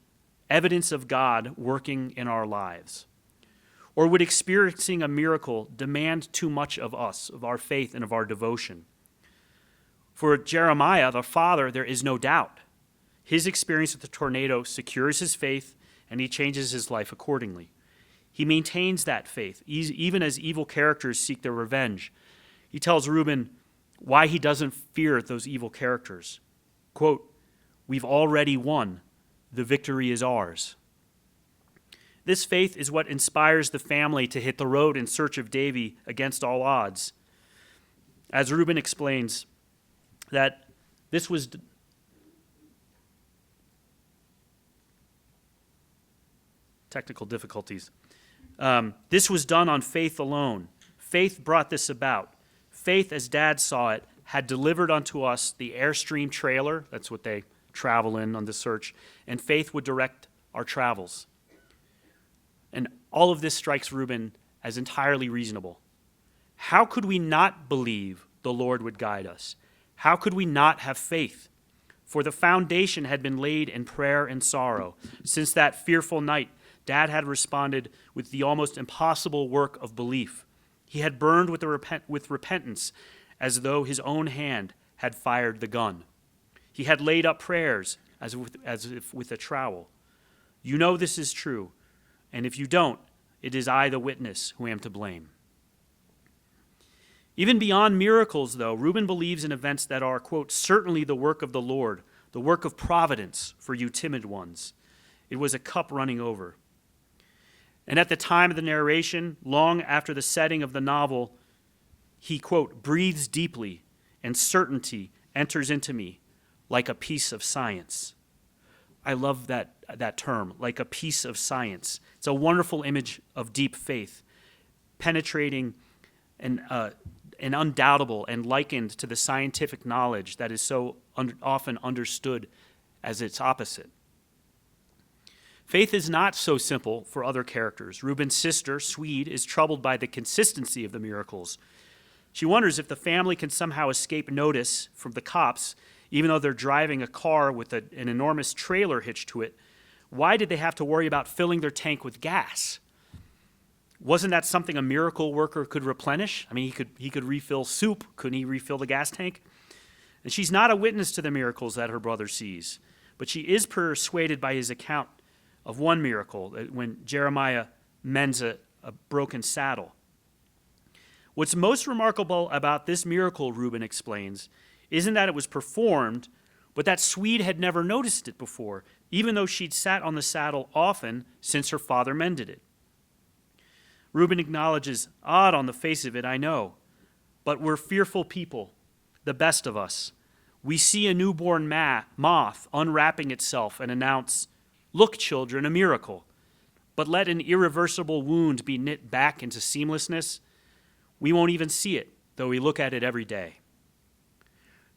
evidence of God working in our lives? Or would experiencing a miracle demand too much of us, of our faith and of our devotion? For Jeremiah, the father, there is no doubt. His experience with the tornado secures his faith, and he changes his life accordingly. He maintains that faith, even as evil characters seek their revenge. He tells Reuben why he doesn't fear those evil characters. Quote, "We've already won. The victory is ours." This faith is what inspires the family to hit the road in search of Davy against all odds. As Reuben explains, that this was technical difficulties. This was done on faith alone. Faith brought this about. Faith, as Dad saw it, had delivered unto us the Airstream trailer. That's what they travel in on the search. And faith would direct our travels. And all of this strikes Reuben as entirely reasonable. How could we not believe the Lord would guide us? How could we not have faith? For the foundation had been laid in prayer and sorrow. Since that fearful night, Dad had responded with the almost impossible work of belief. He had burned with repentance as though his own hand had fired the gun. He had laid up prayers as if with a trowel. You know this is true, and if you don't, it is I, the witness, who am to blame. Even beyond miracles, though, Reuben believes in events that are, quote, certainly the work of the Lord, the work of providence for you timid ones. It was a cup running over. And at the time of the narration, long after the setting of the novel, he, quote, breathes deeply, and certainty enters into me like a piece of science. I love that term, like a piece of science. It's a wonderful image of deep faith, penetrating and undoubtable and likened to the scientific knowledge that is so often understood as its opposite. Faith is not so simple for other characters. Reuben's sister, Swede, is troubled by the consistency of the miracles. She wonders if the family can somehow escape notice from the cops, even though they're driving a car with an enormous trailer hitched to it. Why did they have to worry about filling their tank with gas? Wasn't that something a miracle worker could replenish? I mean, he could refill soup. Couldn't he refill the gas tank? And she's not a witness to the miracles that her brother sees, but she is persuaded by his account of one miracle, when Jeremiah mends a broken saddle. What's most remarkable about this miracle, Reuben explains, isn't that it was performed, but that Swede had never noticed it before, even though she'd sat on the saddle often since her father mended it. Reuben acknowledges, odd on the face of it, I know, but we're fearful people, the best of us. We see a newborn moth unwrapping itself and announce, look, children, a miracle. But let an irreversible wound be knit back into seamlessness. We won't even see it, though we look at it every day.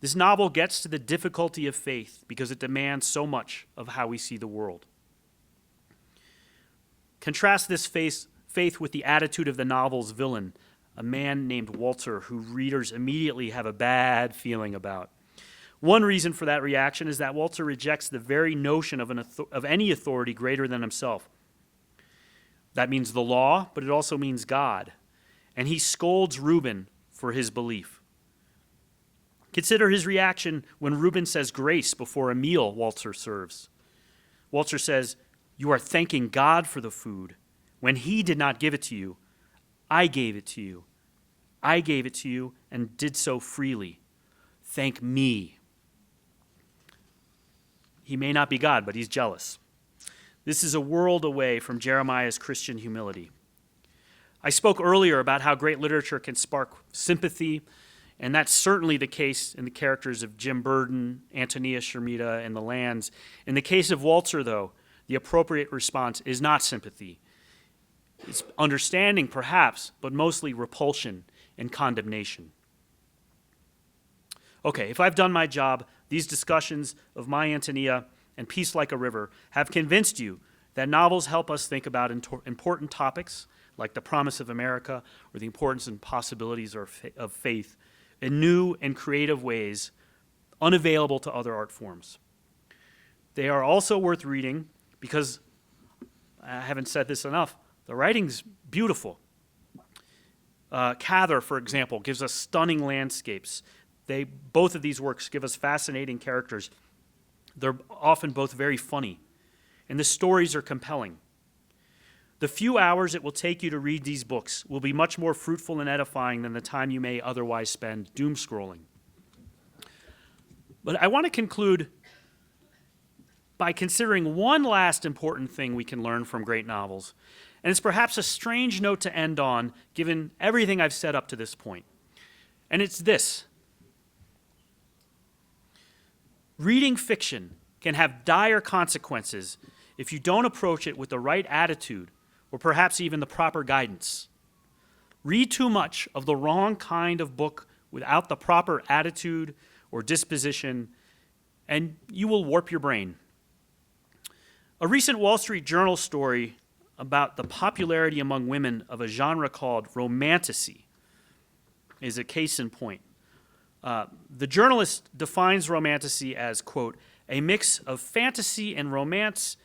This novel gets to the difficulty of faith because it demands so much of how we see the world. Contrast this faith with the attitude of the novel's villain, a man named Walter, who readers immediately have a bad feeling about. One reason for that reaction is that Walter rejects the very notion of any authority greater than himself. That means the law, but it also means God. And he scolds Reuben for his belief. Consider his reaction when Reuben says grace before a meal Walter serves. Walter says, you are thanking God for the food. When he did not give it to you, I gave it to you. I gave it to you and did so freely. Thank me. He may not be God, but he's jealous. This is a world away from Jeremiah's Christian humility. I spoke earlier about how great literature can spark sympathy, and that's certainly the case in the characters of Jim Burden, Antonia Shermita, and the Lands. In the case of Walter, though, the appropriate response is not sympathy. It's understanding, perhaps, but mostly repulsion and condemnation. Okay, if I've done my job, these discussions of My Antonia and Peace Like a River have convinced you that novels help us think about important topics like the promise of America or the importance and possibilities of faith in new and creative ways unavailable to other art forms. They are also worth reading because, I haven't said this enough, the writing's beautiful. Cather, for example, gives us stunning landscapes. Both of these works give us fascinating characters. They're often both very funny, and the stories are compelling. The few hours it will take you to read these books will be much more fruitful and edifying than the time you may otherwise spend doom scrolling. But I want to conclude by considering one last important thing we can learn from great novels, and it's perhaps a strange note to end on, given everything I've said up to this point. And it's this. Reading fiction can have dire consequences if you don't approach it with the right attitude or perhaps even the proper guidance. Read too much of the wrong kind of book without the proper attitude or disposition, and you will warp your brain. A recent Wall Street Journal story about the popularity among women of a genre called romantasy is a case in point. The journalist defines romantasy as, quote, a mix of fantasy and romance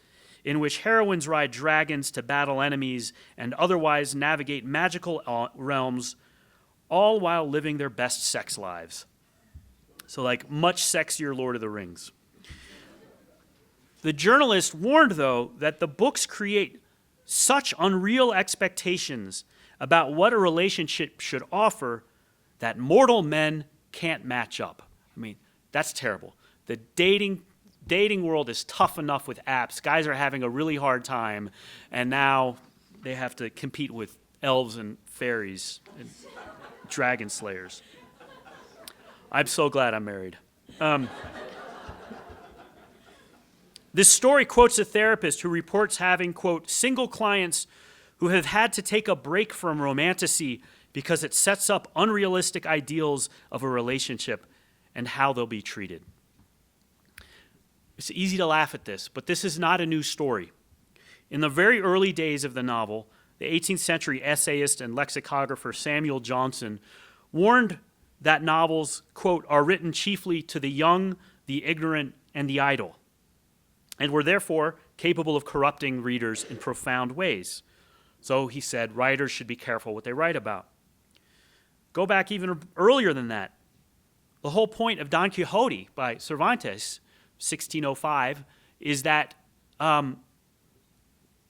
in which heroines ride dragons to battle enemies and otherwise navigate magical realms, all while living their best sex lives. So like much sexier Lord of the Rings. The journalist warned, though, that the books create such unreal expectations about what a relationship should offer that mortal men can't match up. I mean, that's terrible. The dating world is tough enough with apps. Guys are having a really hard time, and now they have to compete with elves and fairies and dragon slayers. I'm so glad I'm married. This story quotes a therapist who reports having, quote, single clients who have had to take a break from romantasy because it sets up unrealistic ideals of a relationship and how they'll be treated. It's easy to laugh at this, but this is not a new story. In the very early days of the novel, the 18th century essayist and lexicographer Samuel Johnson warned that novels, quote, are written chiefly to the young, the ignorant, and the idle, and were therefore capable of corrupting readers in profound ways. So he said writers should be careful what they write about. Go back even earlier than that. The whole point of Don Quixote by Cervantes, 1605, is that Don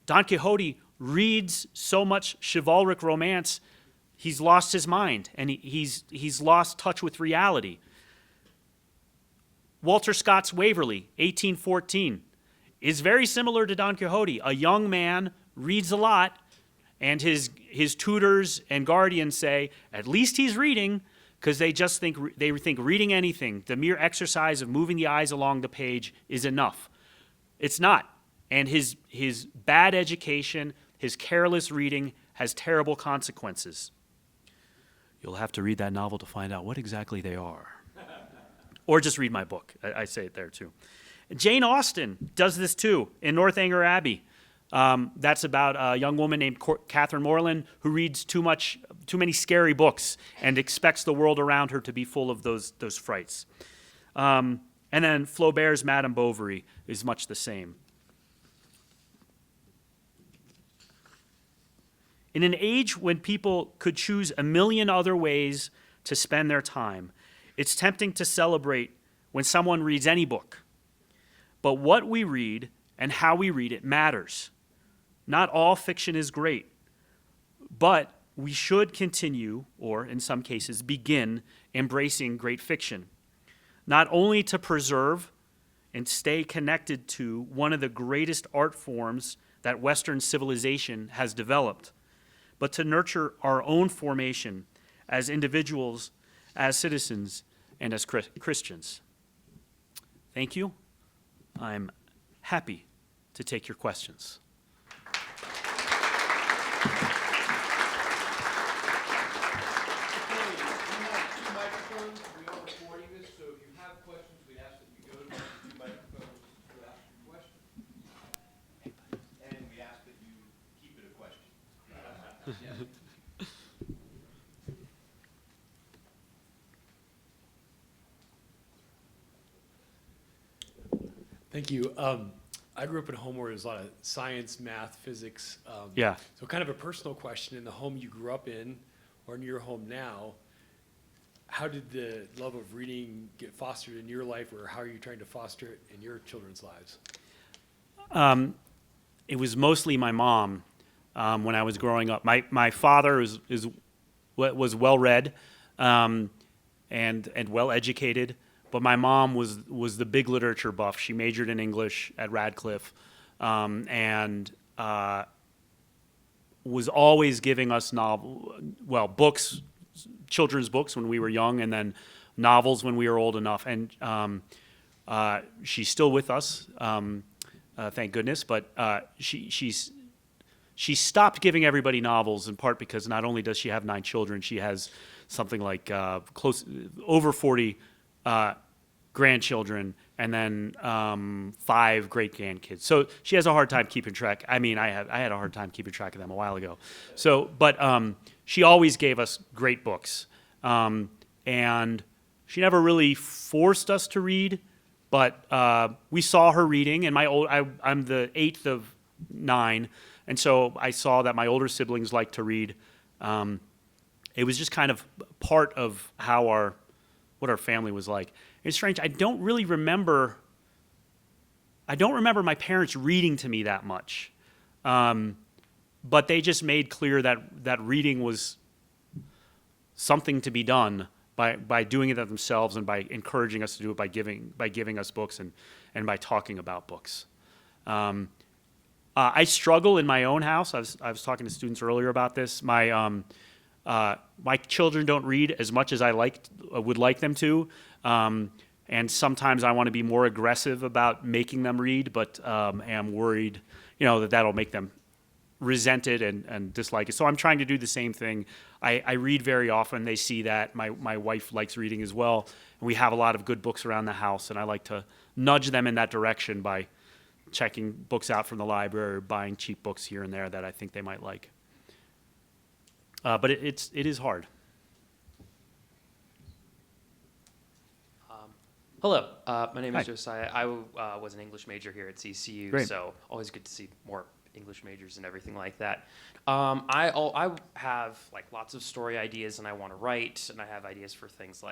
Quixote reads so much chivalric romance, he's lost his mind, and he's lost touch with reality. Walter Scott's Waverley, 1814, is very similar to Don Quixote. A young man reads a lot, and his tutors and guardians say, at least he's reading, because they think reading anything, the mere exercise of moving the eyes along the page is enough. It's not. And his bad education, his careless reading has terrible consequences. You'll have to read that novel to find out what exactly they are. Or just read my book. I say it there too. Jane Austen does this too in Northanger Abbey. That's about a young woman named Catherine Morland who reads too many scary books and expects the world around her to be full of those frights. And then Flaubert's Madame Bovary is much the same. In an age when people could choose a million other ways to spend their time, it's tempting to celebrate when someone reads any book. But what we read and how we read it matters. Not all fiction is great, but we should continue, or in some cases begin, embracing great fiction, not only to preserve and stay connected to one of the greatest art forms that Western civilization has developed, but to nurture our own formation as individuals, as citizens, and as Christians. Thank you. I'm happy to take your questions. Thank you. I grew up in a home where there was a lot of science, math, physics. Yeah. So kind of a personal question, in the home you grew up in, or in your home now, how did the love of reading get fostered in your life, or how are you trying to foster it in your children's lives? It was mostly my mom when I was growing up. My father was well-read and well-educated, but my mom was the big literature buff. She majored in English at Radcliffe and was always giving us books, children's books when we were young, and then novels when we were old enough. And she's still with us, thank goodness, but she stopped giving everybody novels in part because not only does she have 9 children, she has something like over 40 grandchildren, and then 5 great grandkids. So she has a hard time keeping track. I mean, I had a hard time keeping track of them a while ago. So, but she always gave us great books, and she never really forced us to read. But we saw her reading, and I'm the 8th of 9, and so I saw that my older siblings liked to read. It was just kind of part of what our family was like. It's strange. I don't remember my parents reading to me that much, but they just made clear that reading was something to be done by doing it themselves, and by encouraging us to do it by giving us books and by talking about books. I struggle in my own house. I was talking to students earlier about this. My children don't read as much as I would like them to, and sometimes I want to be more aggressive about making them read, but am worried, that'll make them resent it and dislike it. So I'm trying to do the same thing. I read very often. They see that. My wife likes reading as well, and we have a lot of good books around the house, and I like to nudge them in that direction by checking books out from the library or buying cheap books here and there that I think they might like. But it is hard. Hello, my name Hi. is Josiah. I was an English major here at CCU, Great. so always good to see more English majors and everything like that. I have lots of story ideas, and I want to write, and I have ideas for things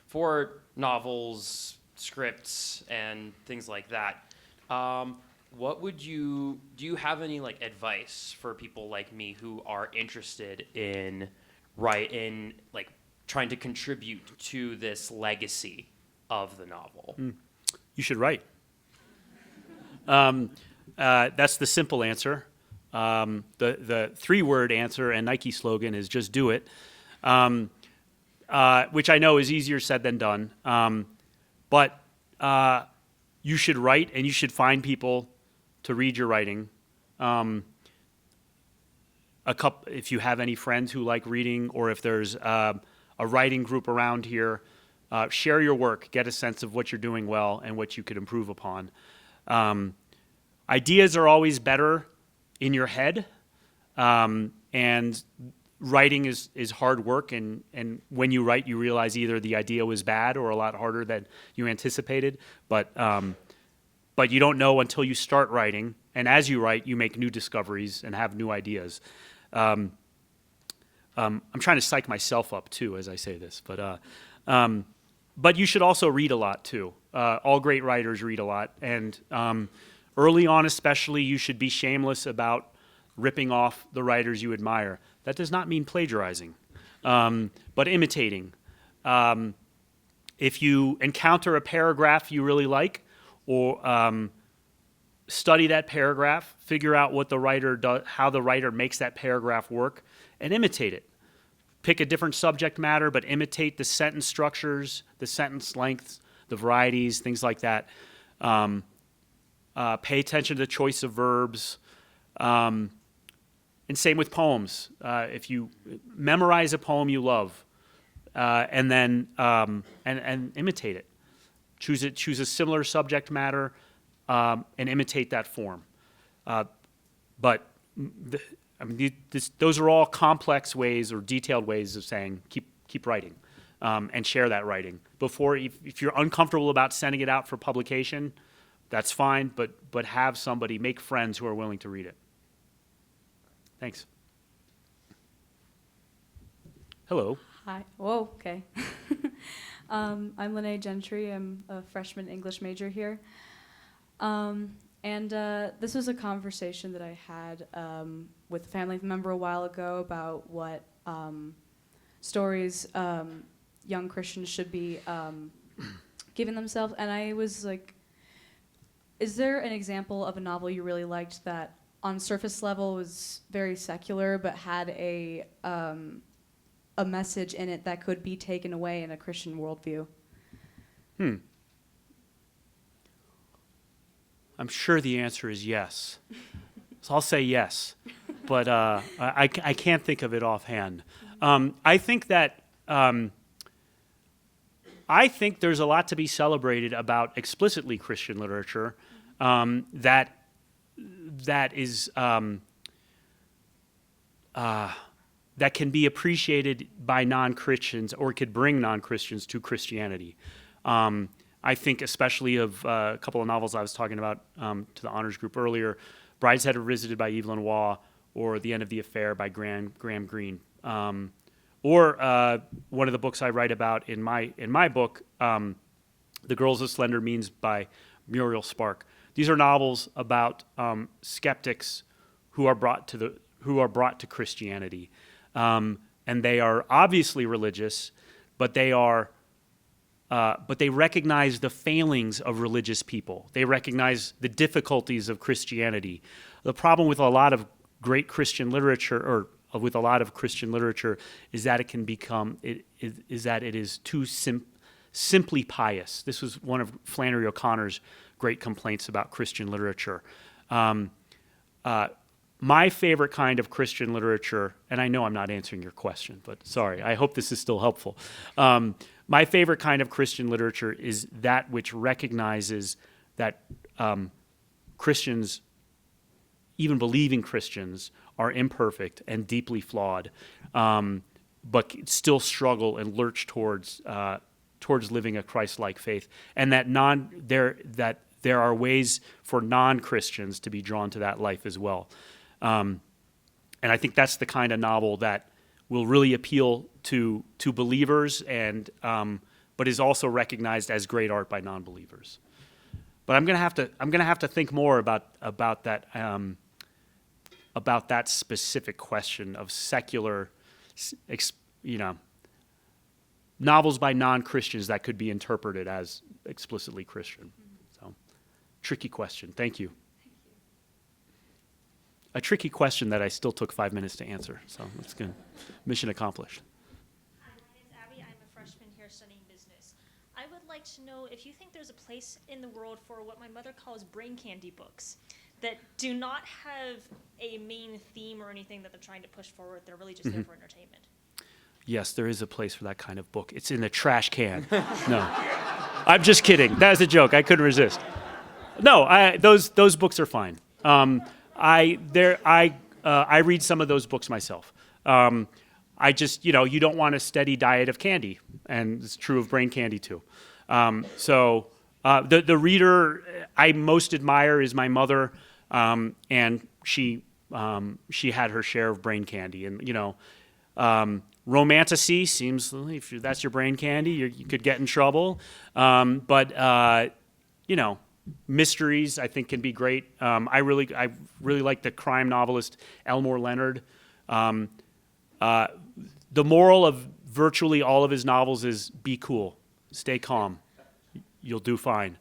for novels, scripts, and things like that. Do you have any advice for people like me who are interested in trying to contribute to this legacy of the novel? You should write. That's the simple answer. The 3-word answer and Nike slogan is just do it, which I know is easier said than done. But you should write, and you should find people to read your writing. If you have any friends who like reading, or if there's a writing group around here, share your work, get a sense of what you're doing well and what you could improve upon. Ideas are always better in your head, and writing is hard work, and when you write, you realize either the idea was bad or a lot harder than you anticipated, but you don't know until you start writing, and as you write, you make new discoveries and have new ideas. I'm trying to psych myself up too as I say this, but you should also read a lot too. All great writers read a lot, and early on especially, you should be shameless about ripping off the writers you admire. That does not mean plagiarizing, but imitating. If you encounter a paragraph you really like, or study that paragraph, figure out what the writer does, how the writer makes that paragraph work, and imitate it. Pick a different subject matter, but imitate the sentence structures, the sentence lengths, the varieties, things like that. Pay attention to the choice of verbs. And same with poems. If you memorize a poem you love, and then and imitate it. Choose a similar subject matter, and imitate that form. Those are all complex ways or detailed ways of saying keep writing, and share that writing. If you're uncomfortable about sending it out for publication, that's fine. But have somebody, make friends who are willing to read it. Thanks. Hello. Hi. Whoa, okay. I'm Lene Gentry. I'm a freshman English major here. This was a conversation that I had with a family member a while ago about what stories young Christians should be giving themselves. And I was like, is there an example of a novel you really liked that on surface level was very secular but had a message in it that could be taken away in a Christian worldview? I'm sure the answer is yes. So I'll say yes, but I can't think of it offhand. I think that I think there's a lot to be celebrated about explicitly Christian literature that is that can be appreciated by non-Christians or could bring non-Christians to Christianity. I think especially of a couple of novels I was talking about to the honors group earlier, Brideshead Revisited by Evelyn Waugh, or The End of the Affair by Graham Greene. Or one of the books I write about in my book, The Girls of Slender Means by Muriel Spark. These are novels about skeptics who are brought to Christianity, and they are obviously religious, but they recognize the failings of religious people. They recognize the difficulties of Christianity. The problem with a lot of great Christian literature, or with a lot of Christian literature, is that it can become it is too simply pious. This was one of Flannery O'Connor's great complaints about Christian literature. My favorite kind of Christian literature, and I know I'm not answering your question, but sorry, I hope this is still helpful. My favorite kind of Christian literature is that which recognizes that Christians, even believing Christians, are imperfect and deeply flawed, but still struggle and lurch towards living a Christ-like faith, and that there are ways for non-Christians to be drawn to that life as well. And I think that's the kind of novel that will really appeal to believers, and but is also recognized as great art by non-believers. But I'm gonna have to think more about that specific question of secular, novels by non-Christians that could be interpreted as explicitly Christian. So, tricky question. Thank you. A tricky question that I still took 5 minutes to answer. So that's good. Mission accomplished. Hi, my name's Abby. I'm a freshman here studying business. I would like to know if you think there's a place in the world for what my mother calls brain candy books that do not have a main theme or anything that they're trying to push forward. They're really just there for entertainment. Yes, there is a place for that kind of book. It's in the trash can. No, I'm just kidding. That was a joke. I couldn't resist. No, those books are fine. I read some of those books myself. I just, you don't want a steady diet of candy, and it's true of brain candy too. The reader I most admire is my mother, and she had her share of brain candy, and romantasy seems, if that's your brain candy, you could get in trouble. But mysteries, I think, can be great. I really like the crime novelist Elmore Leonard. The moral of virtually all of his novels is be cool, stay calm, you'll do fine.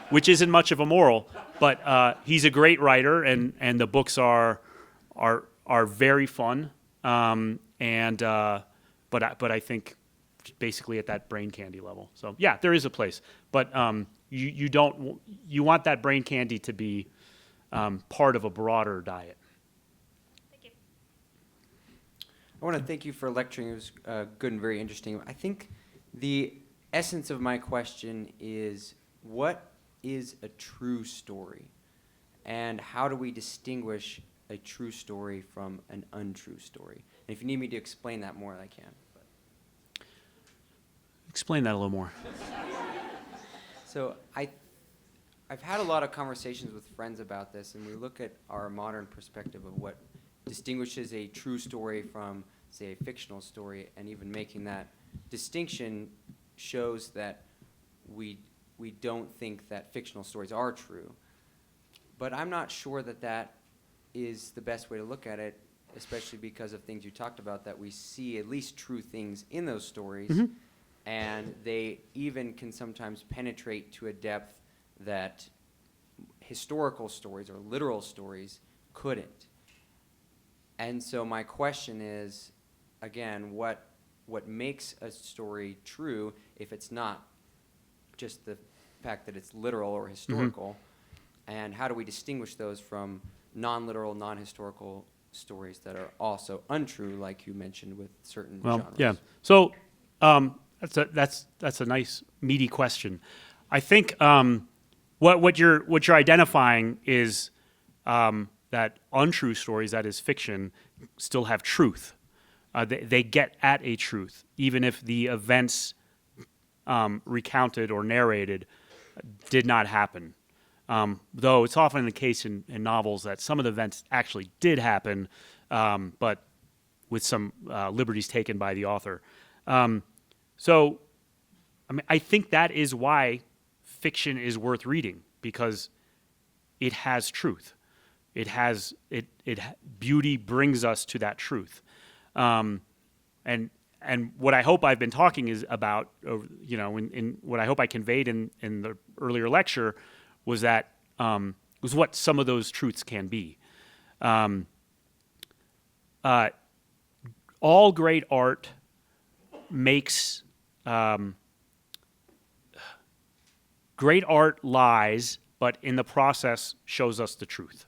Which isn't much of a moral, but he's a great writer, and the books are very fun. But I think basically at that brain candy level. So yeah, there is a place, but you want that brain candy to be part of a broader diet. Thank you. I want to thank you for lecturing. It was good and very interesting. I think the essence of my question is, what is a true story? And how do we distinguish a true story from an untrue story? And if you need me to explain that more, I can. But. Explain that a little more. So I've had a lot of conversations with friends about this, and we look at our modern perspective of what distinguishes a true story from, say, a fictional story, and even making that distinction shows that we don't think that fictional stories are true. But I'm not sure that that is the best way to look at it, especially because of things you talked about, that we see at least true things in those stories, and they even can sometimes penetrate to a depth that historical stories or literal stories couldn't. And so my question is, again, what makes a story true if it's not just the fact that it's literal or historical, and how do we distinguish those from non-literal, non-historical stories that are also untrue, like you mentioned with certain Well, genres? yeah. So that's a nice meaty question. I think what you're identifying is that untrue stories, that is fiction, still have truth. They get at a truth, even if the events recounted or narrated did not happen. Though it's often the case in novels that some of the events actually did happen, but with some liberties taken by the author. So, I mean, I think that is why fiction is worth reading, because it has truth. Beauty brings us to that truth. And what I hope I've been talking is about, in what I hope I conveyed in the earlier lecture was that was what some of those truths can be. All great art makes great art lies, but in the process shows us the truth.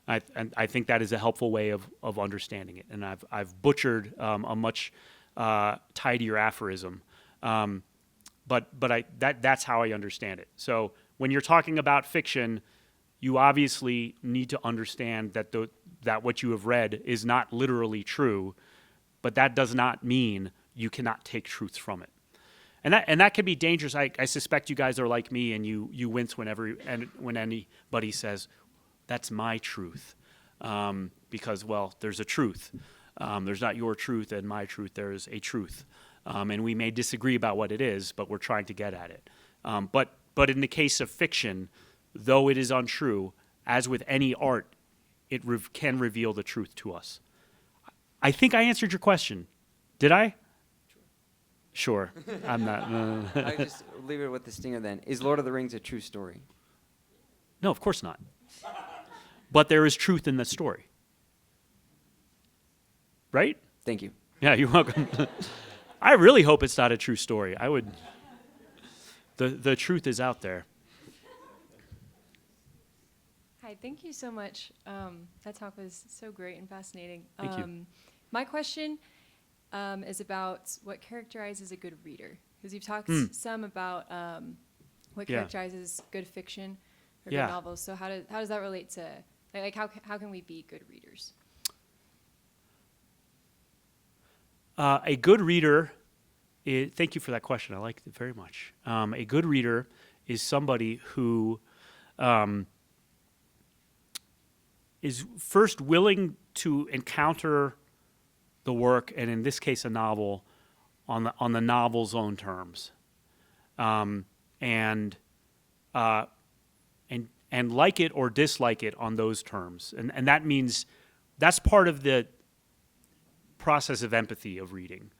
And I think that is a helpful way of understanding it. And I've butchered a much tidier aphorism, but that's how I understand it. So when you're talking about fiction, you obviously need to understand that what you have read is not literally true, but that does not mean you cannot take truths from it. And that can be dangerous. I suspect you guys are like me, and you wince when anybody says, "That's my truth," because, well, there's a truth. There's not your truth and my truth. There is a truth, and we may disagree about what it is, but we're trying to get at it. But in the case of fiction, though it is untrue, as with any art, it can reveal the truth to us. I think I answered your question. Did I? Sure. I'm not. I just leave it with the stinger then. Is Lord of the Rings a true story? No, of course not. But there is truth in the story. Right? Thank you. Yeah, you're welcome. I really hope it's not a true story. I would. The truth is out there. Hi, thank you so much. That talk was so great and fascinating. Thank you. My question is about what characterizes a good reader. Because you've talked some about what Yeah. characterizes good fiction or Yeah. good novels. So how does that relate to, how can we be good readers? A good reader, thank you for that question. I like it very much. A good reader is somebody who is first willing to encounter the work, and in this case, a novel, on the novel's own terms, and like it or dislike it on those terms, and that means that's part of the process of empathy of reading,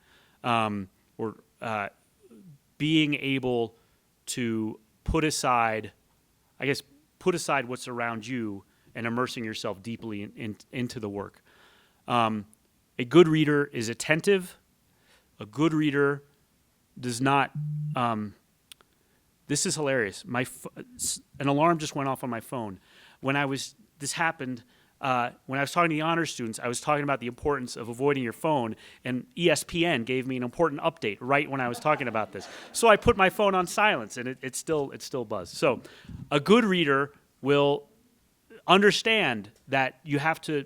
or being able to put aside what's around you and immersing yourself deeply into the work. A good reader is attentive. A good reader does not. This is hilarious. An alarm just went off on my phone. This happened when I was talking to the honors students. I was talking about the importance of avoiding your phone, and ESPN gave me an important update right when I was talking about this. So I put my phone on silence, and it still buzzed. So, a good reader will understand that you have to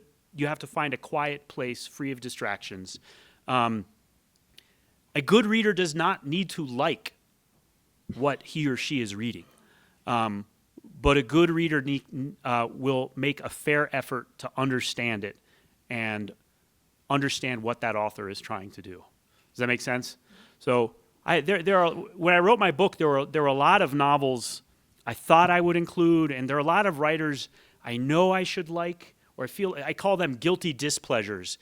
find a quiet place free of distractions. A good reader does not need to like what he or she is reading, but a good reader will make a fair effort to understand it and understand what that author is trying to do. Does that make sense? So when I wrote my book, there were a lot of novels I thought I would include, and there are a lot of writers I know I should like, or I call them guilty displeasures.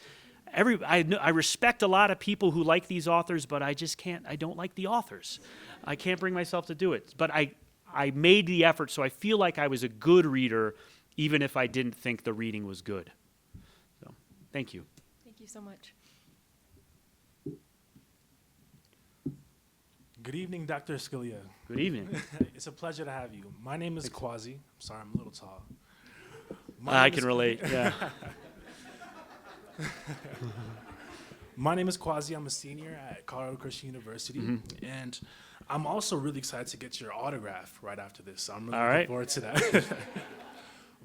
I respect a lot of people who like these authors, but I just can't. I don't like the authors. I can't bring myself to do it. But I made the effort, so I feel like I was a good reader, even if I didn't think the reading was good. So, thank you. Thank you so much. Good evening, Dr. Scalia. Good evening. It's a pleasure to have you. My name is Quasi. I'm sorry, I'm a little tall. I can relate. Yeah. My name is Quasi. I'm a senior at Colorado Christian University, and I'm also really excited to get your autograph right after this. So I'm really All looking right. forward to that.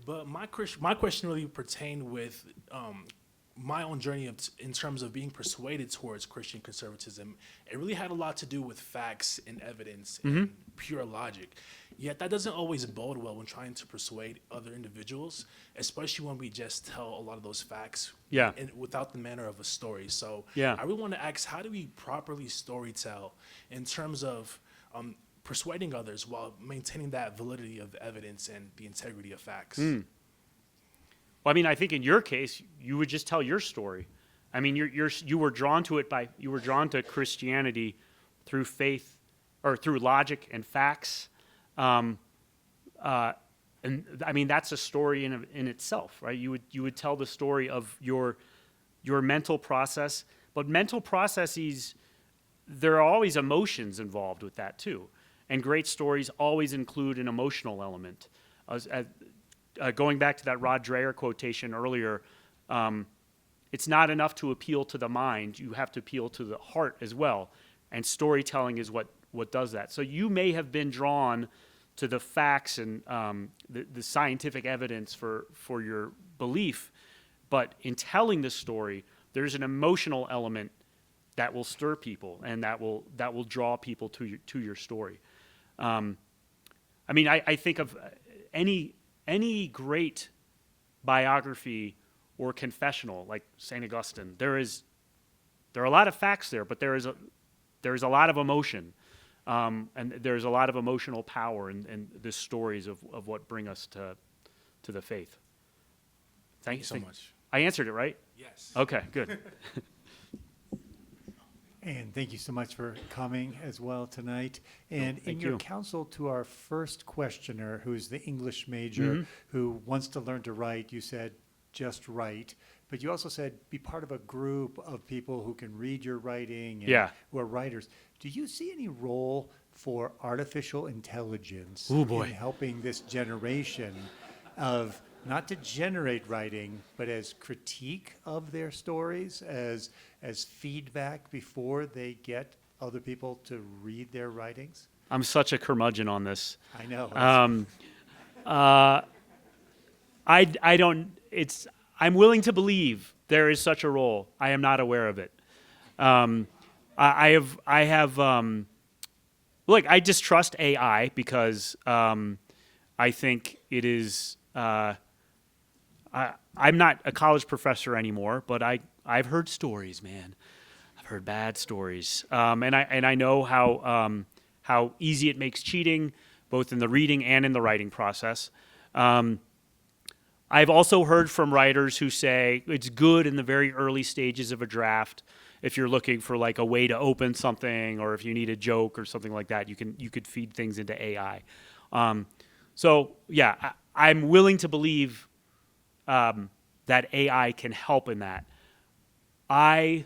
But my question really pertained with my own journey in terms of being persuaded towards Christian conservatism. It really had a lot to do with facts and evidence and pure logic. Yet that doesn't always bode well when trying to persuade other individuals, especially when we just tell a lot of those facts without the manner of a story. So Yeah. I really want to ask, how do we properly storytell in terms of persuading others while maintaining that validity of the evidence and the integrity of facts? Well, I mean, I think in your case, you would just tell your story. I mean, you were drawn to it you were drawn to Christianity through faith or through logic and facts. And I mean, that's a story in itself, right? You would tell the story of your mental process, but mental processes, there are always emotions involved with that too. And great stories always include an emotional element. Going back to that Rod Dreher quotation earlier, it's not enough to appeal to the mind. You have to appeal to the heart as well. And storytelling is what does that. So you may have been drawn to the facts and the scientific evidence for your belief, but in telling the story, there's an emotional element that will stir people and that will draw people to your story. I mean, I think of any great biography or confessional, like St. Augustine. There are a lot of facts there, but there's a lot of emotion, and there's a lot of emotional power in the stories of what bring us to the faith. Thank you so much. I answered it right? Yes. Okay, good. And thank you so much for coming as well tonight. And in thank your you. counsel to our first questioner, who's the English major, who wants to learn to write, you said, just write. But you also said, be part of a group of people who can read your writing and who are writers. Do you see any role for artificial intelligence in helping this generation of not to generate writing, but as critique of their stories, as feedback before they get other people to read their writings? I'm such a curmudgeon on this. I know. I don't. I'm willing to believe there is such a role. I am not aware of it. I have. Look, I distrust AI because I think it is. I'm not a college professor anymore, but I've heard stories, man. I've heard bad stories, and I know how easy it makes cheating, both in the reading and in the writing process. I've also heard from writers who say it's good in the very early stages of a draft. If you're looking for like a way to open something, or if you need a joke or something like that, you could feed things into AI. So yeah, I'm willing to believe that AI can help in that. I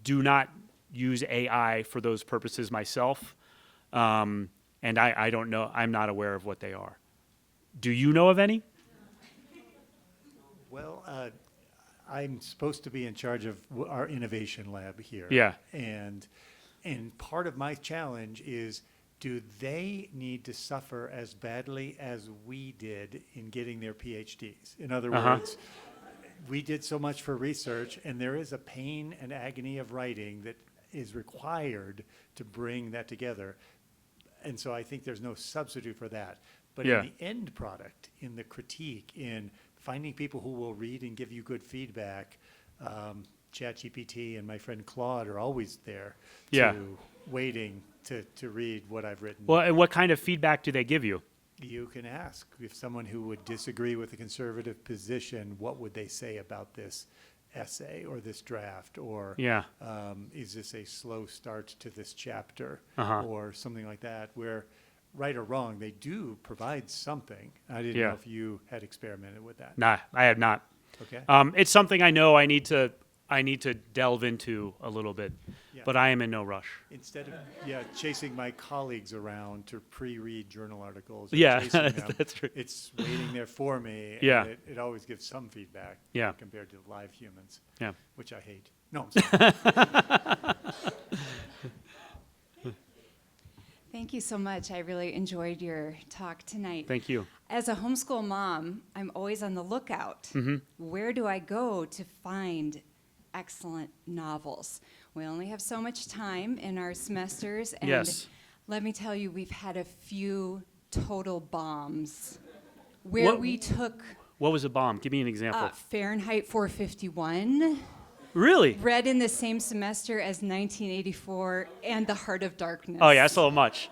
do not use AI for those purposes myself, and I don't know. I'm not aware of what they are. Do you know of any? Well, I'm supposed to be in charge of our innovation lab here. Yeah. And part of my challenge is, do they need to suffer as badly as we did in getting their PhDs? In other words, we did so much for research, and there is a pain and agony of writing that is required to bring that together. And so I think there's no substitute for that. But in the end product, in the critique, in finding people who will read and give you good feedback, ChatGPT and my friend Claude are always there waiting to read what I've written. Well, and what kind of feedback do they give you? You can ask if someone who would disagree with the conservative position, what would they say about this essay or this draft? Or is this a slow start to this chapter? Or something like that, where right or wrong, they do provide something. I didn't know if you had experimented with that. Nah, I have not. Okay. It's something I know I need to I need to delve into a little bit, Yeah. but I am in no rush. Instead of chasing my colleagues around to pre-read journal articles, or Yeah, chasing them, that's true. it's waiting there for me. Yeah. And it always gives some feedback. Yeah. Compared to live humans. Yeah. Which I hate. No, I'm sorry. Thank you so much. I really enjoyed your talk tonight. Thank you. As a homeschool mom, I'm always on the lookout. Where do I go to find excellent novels? We only have so much time in our semesters, and Yes. let me tell you, we've had a few total bombs where What- we took What was a bomb? Give me an example. Fahrenheit 451, Really? read in the same semester as 1984 and The Heart of Darkness. Oh, yeah, that's a little much.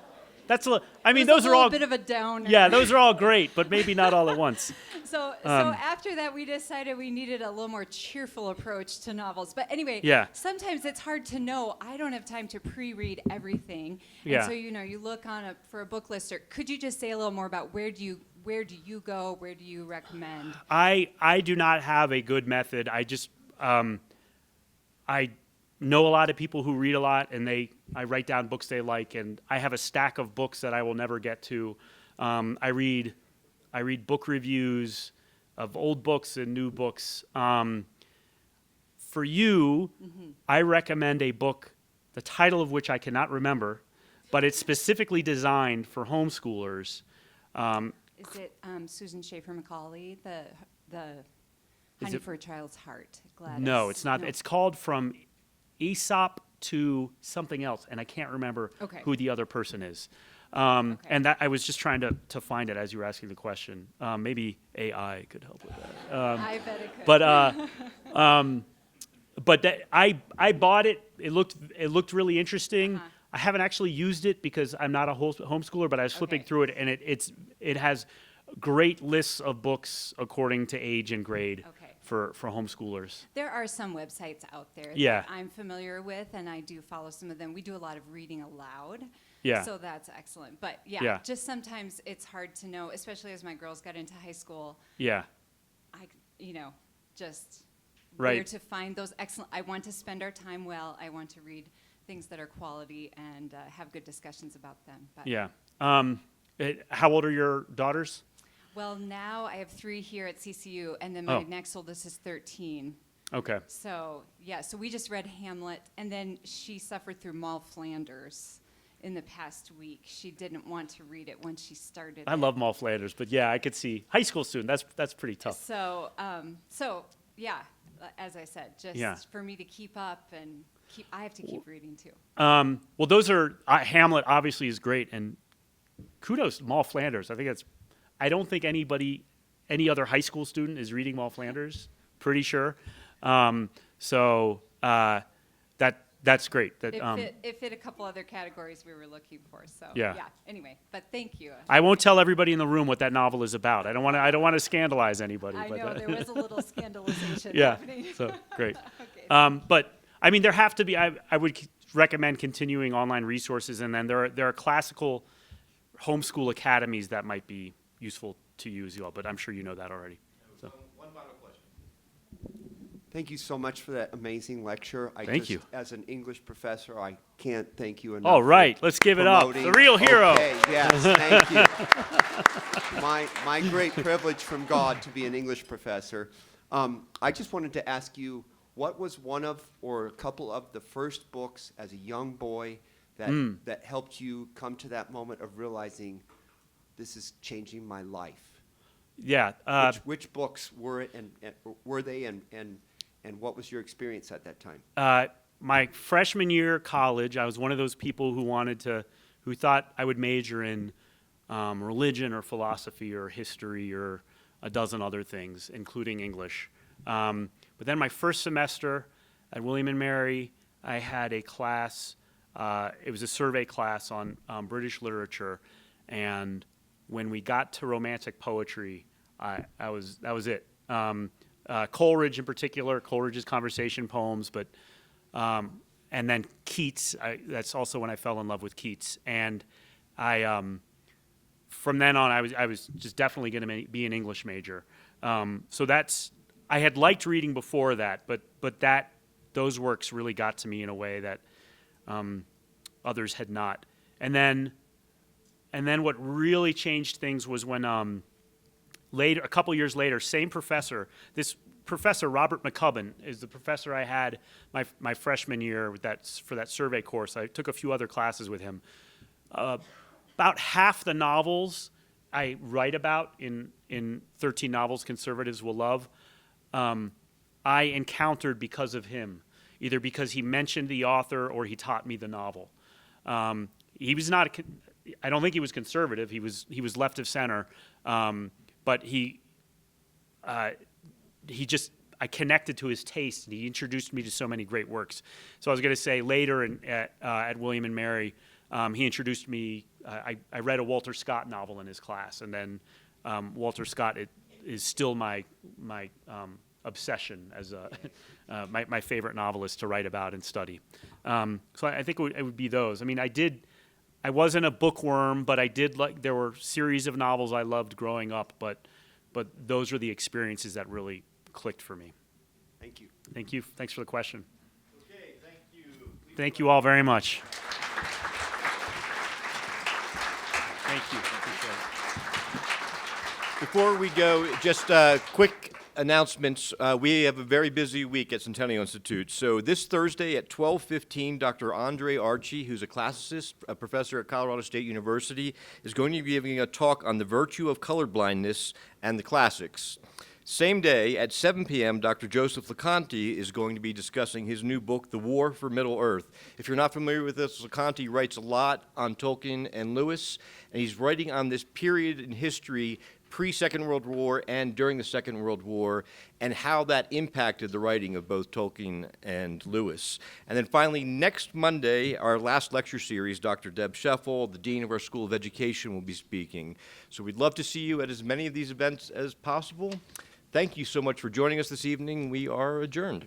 That's a. I mean, It was those a are little all. bit of a downer. Yeah, those are all great, but maybe not all at once. So after that, we decided we needed a little more cheerful approach to novels. But anyway, Yeah. sometimes it's hard to know. I don't have time to pre-read everything. Yeah. And so, you look on for a book lister. Could you just say a little more about where do you go? Where do you recommend? I do not have a good method. I just I know a lot of people who read a lot, and I write down books they like, and I have a stack of books that I will never get to. I read book reviews of old books and new books. For you, I recommend a book, the title of which I cannot remember, but it's specifically designed for homeschoolers. Is it Susan Schaefer Macaulay, the Is Honey it- for a Child's Heart? Gladys? No, it's not. No. It's called From Aesop to something else, and I can't remember Okay. who the other person is. Okay. And that I was just trying to find it as you were asking the question. Maybe AI could help with that. I bet it could. But that I bought it. It looked really interesting. I haven't actually used it because I'm not a homeschooler, but I was flipping Okay. through it, and it has great lists of books according to age and grade Okay. for homeschoolers. There are some websites out there Yeah. that I'm familiar with, and I do follow some of them. We do a lot of reading aloud. Yeah. So that's excellent. But yeah, Yeah. just sometimes it's hard to know, especially as my girls got into high school, Yeah. just Right. where to find those excellent. I want to spend our time well. I want to read things that are quality and have good discussions about them. But Yeah. How old are your daughters? Well, now I have 3 here at CCU, and then my Oh. next oldest is 13. Okay. So, yeah, so we just read Hamlet, and then she suffered through Moll Flanders in the past week. She didn't want to read it when she started I it. love Moll Flanders, but yeah, I could see high school student. That's pretty tough. So, yeah, as I said, just Yeah. for me to keep up and I have to keep reading too. Well, those are Hamlet. Obviously, is great, and kudos to Moll Flanders. I don't think any other high school student is reading Moll Flanders. Pretty sure. That's great. It fit a couple other categories we were looking for. So Yeah. Anyway, but thank you. I won't tell everybody in the room what that novel is about. I don't want to scandalize anybody. I but, know there was a little scandalization yeah. happening. So great. Okay. But I mean, there have to be. I would recommend continuing online resources, and then there are classical homeschool academies that might be useful to you as well. But I'm sure you know that already. So. One final question. Thank you so much for that amazing lecture. Thank you. As an English professor, I can't thank you enough. All right, for let's give it up. promoting- The real hero. Okay, yes, thank you. My great privilege from God to be an English professor. I just wanted to ask you, what was one of or a couple of the first books as a young boy that helped you come to that moment of realizing this is changing my life? Yeah. Which books were it, and were they, and what was your experience at that time? My freshman year of college, I was one of those people who thought I would major in religion or philosophy or history or a dozen other things, including English. But then my first semester at William and Mary, I had a class. It was a survey class on British literature, and when we got to romantic poetry, that was it. Coleridge in particular, Coleridge's conversation poems, but and then Keats. That's also when I fell in love with Keats, and from then on I was just definitely going to be an English major. So I had liked reading before that, but that those works really got to me in a way that others had not. And then what really changed things was when a couple years later, same professor, this Professor Robert McCubbin is the professor I had my freshman year for that survey course. I took a few other classes with him. About half the novels I write about in 13 Novels Conservatives Will Love, I encountered because of him, either because he mentioned the author or he taught me the novel. He was not, I don't think he was conservative. He was left of center, but I connected to his taste, and he introduced me to so many great works. So I was going to say later at William and Mary, he introduced me. I read a Walter Scott novel in his class, and then Walter Scott is still my obsession as my favorite novelist to write about and study. So I think it would be those. I mean, I wasn't a bookworm, but there were series of novels I loved growing up, but those were the experiences that really clicked for me. Thank you. Thank you. Thanks for the question. Okay, thank you. Thank you all very much. Thank you. Before we go, just quick announcements. We have a very busy week at Centennial Institute. So this Thursday at 12:15, Dr. Andre Archie, who's a classicist, a professor at Colorado State University, is going to be giving a talk on the virtue of colorblindness and the classics. Same day at 7 p.m., Dr. Joseph LeConte is going to be discussing his new book, The War for Middle-earth. If you're not familiar with this, LeConte writes a lot on Tolkien and Lewis, and he's writing on this period in history pre-Second World War and during the Second World War, and how that impacted the writing of both Tolkien and Lewis. And then finally, next Monday, our last lecture series, Dr. Deb Scheffel, the Dean of our School of Education, will be speaking. So we'd love to see you at as many of these events as possible. Thank you so much for joining us this evening. We are adjourned.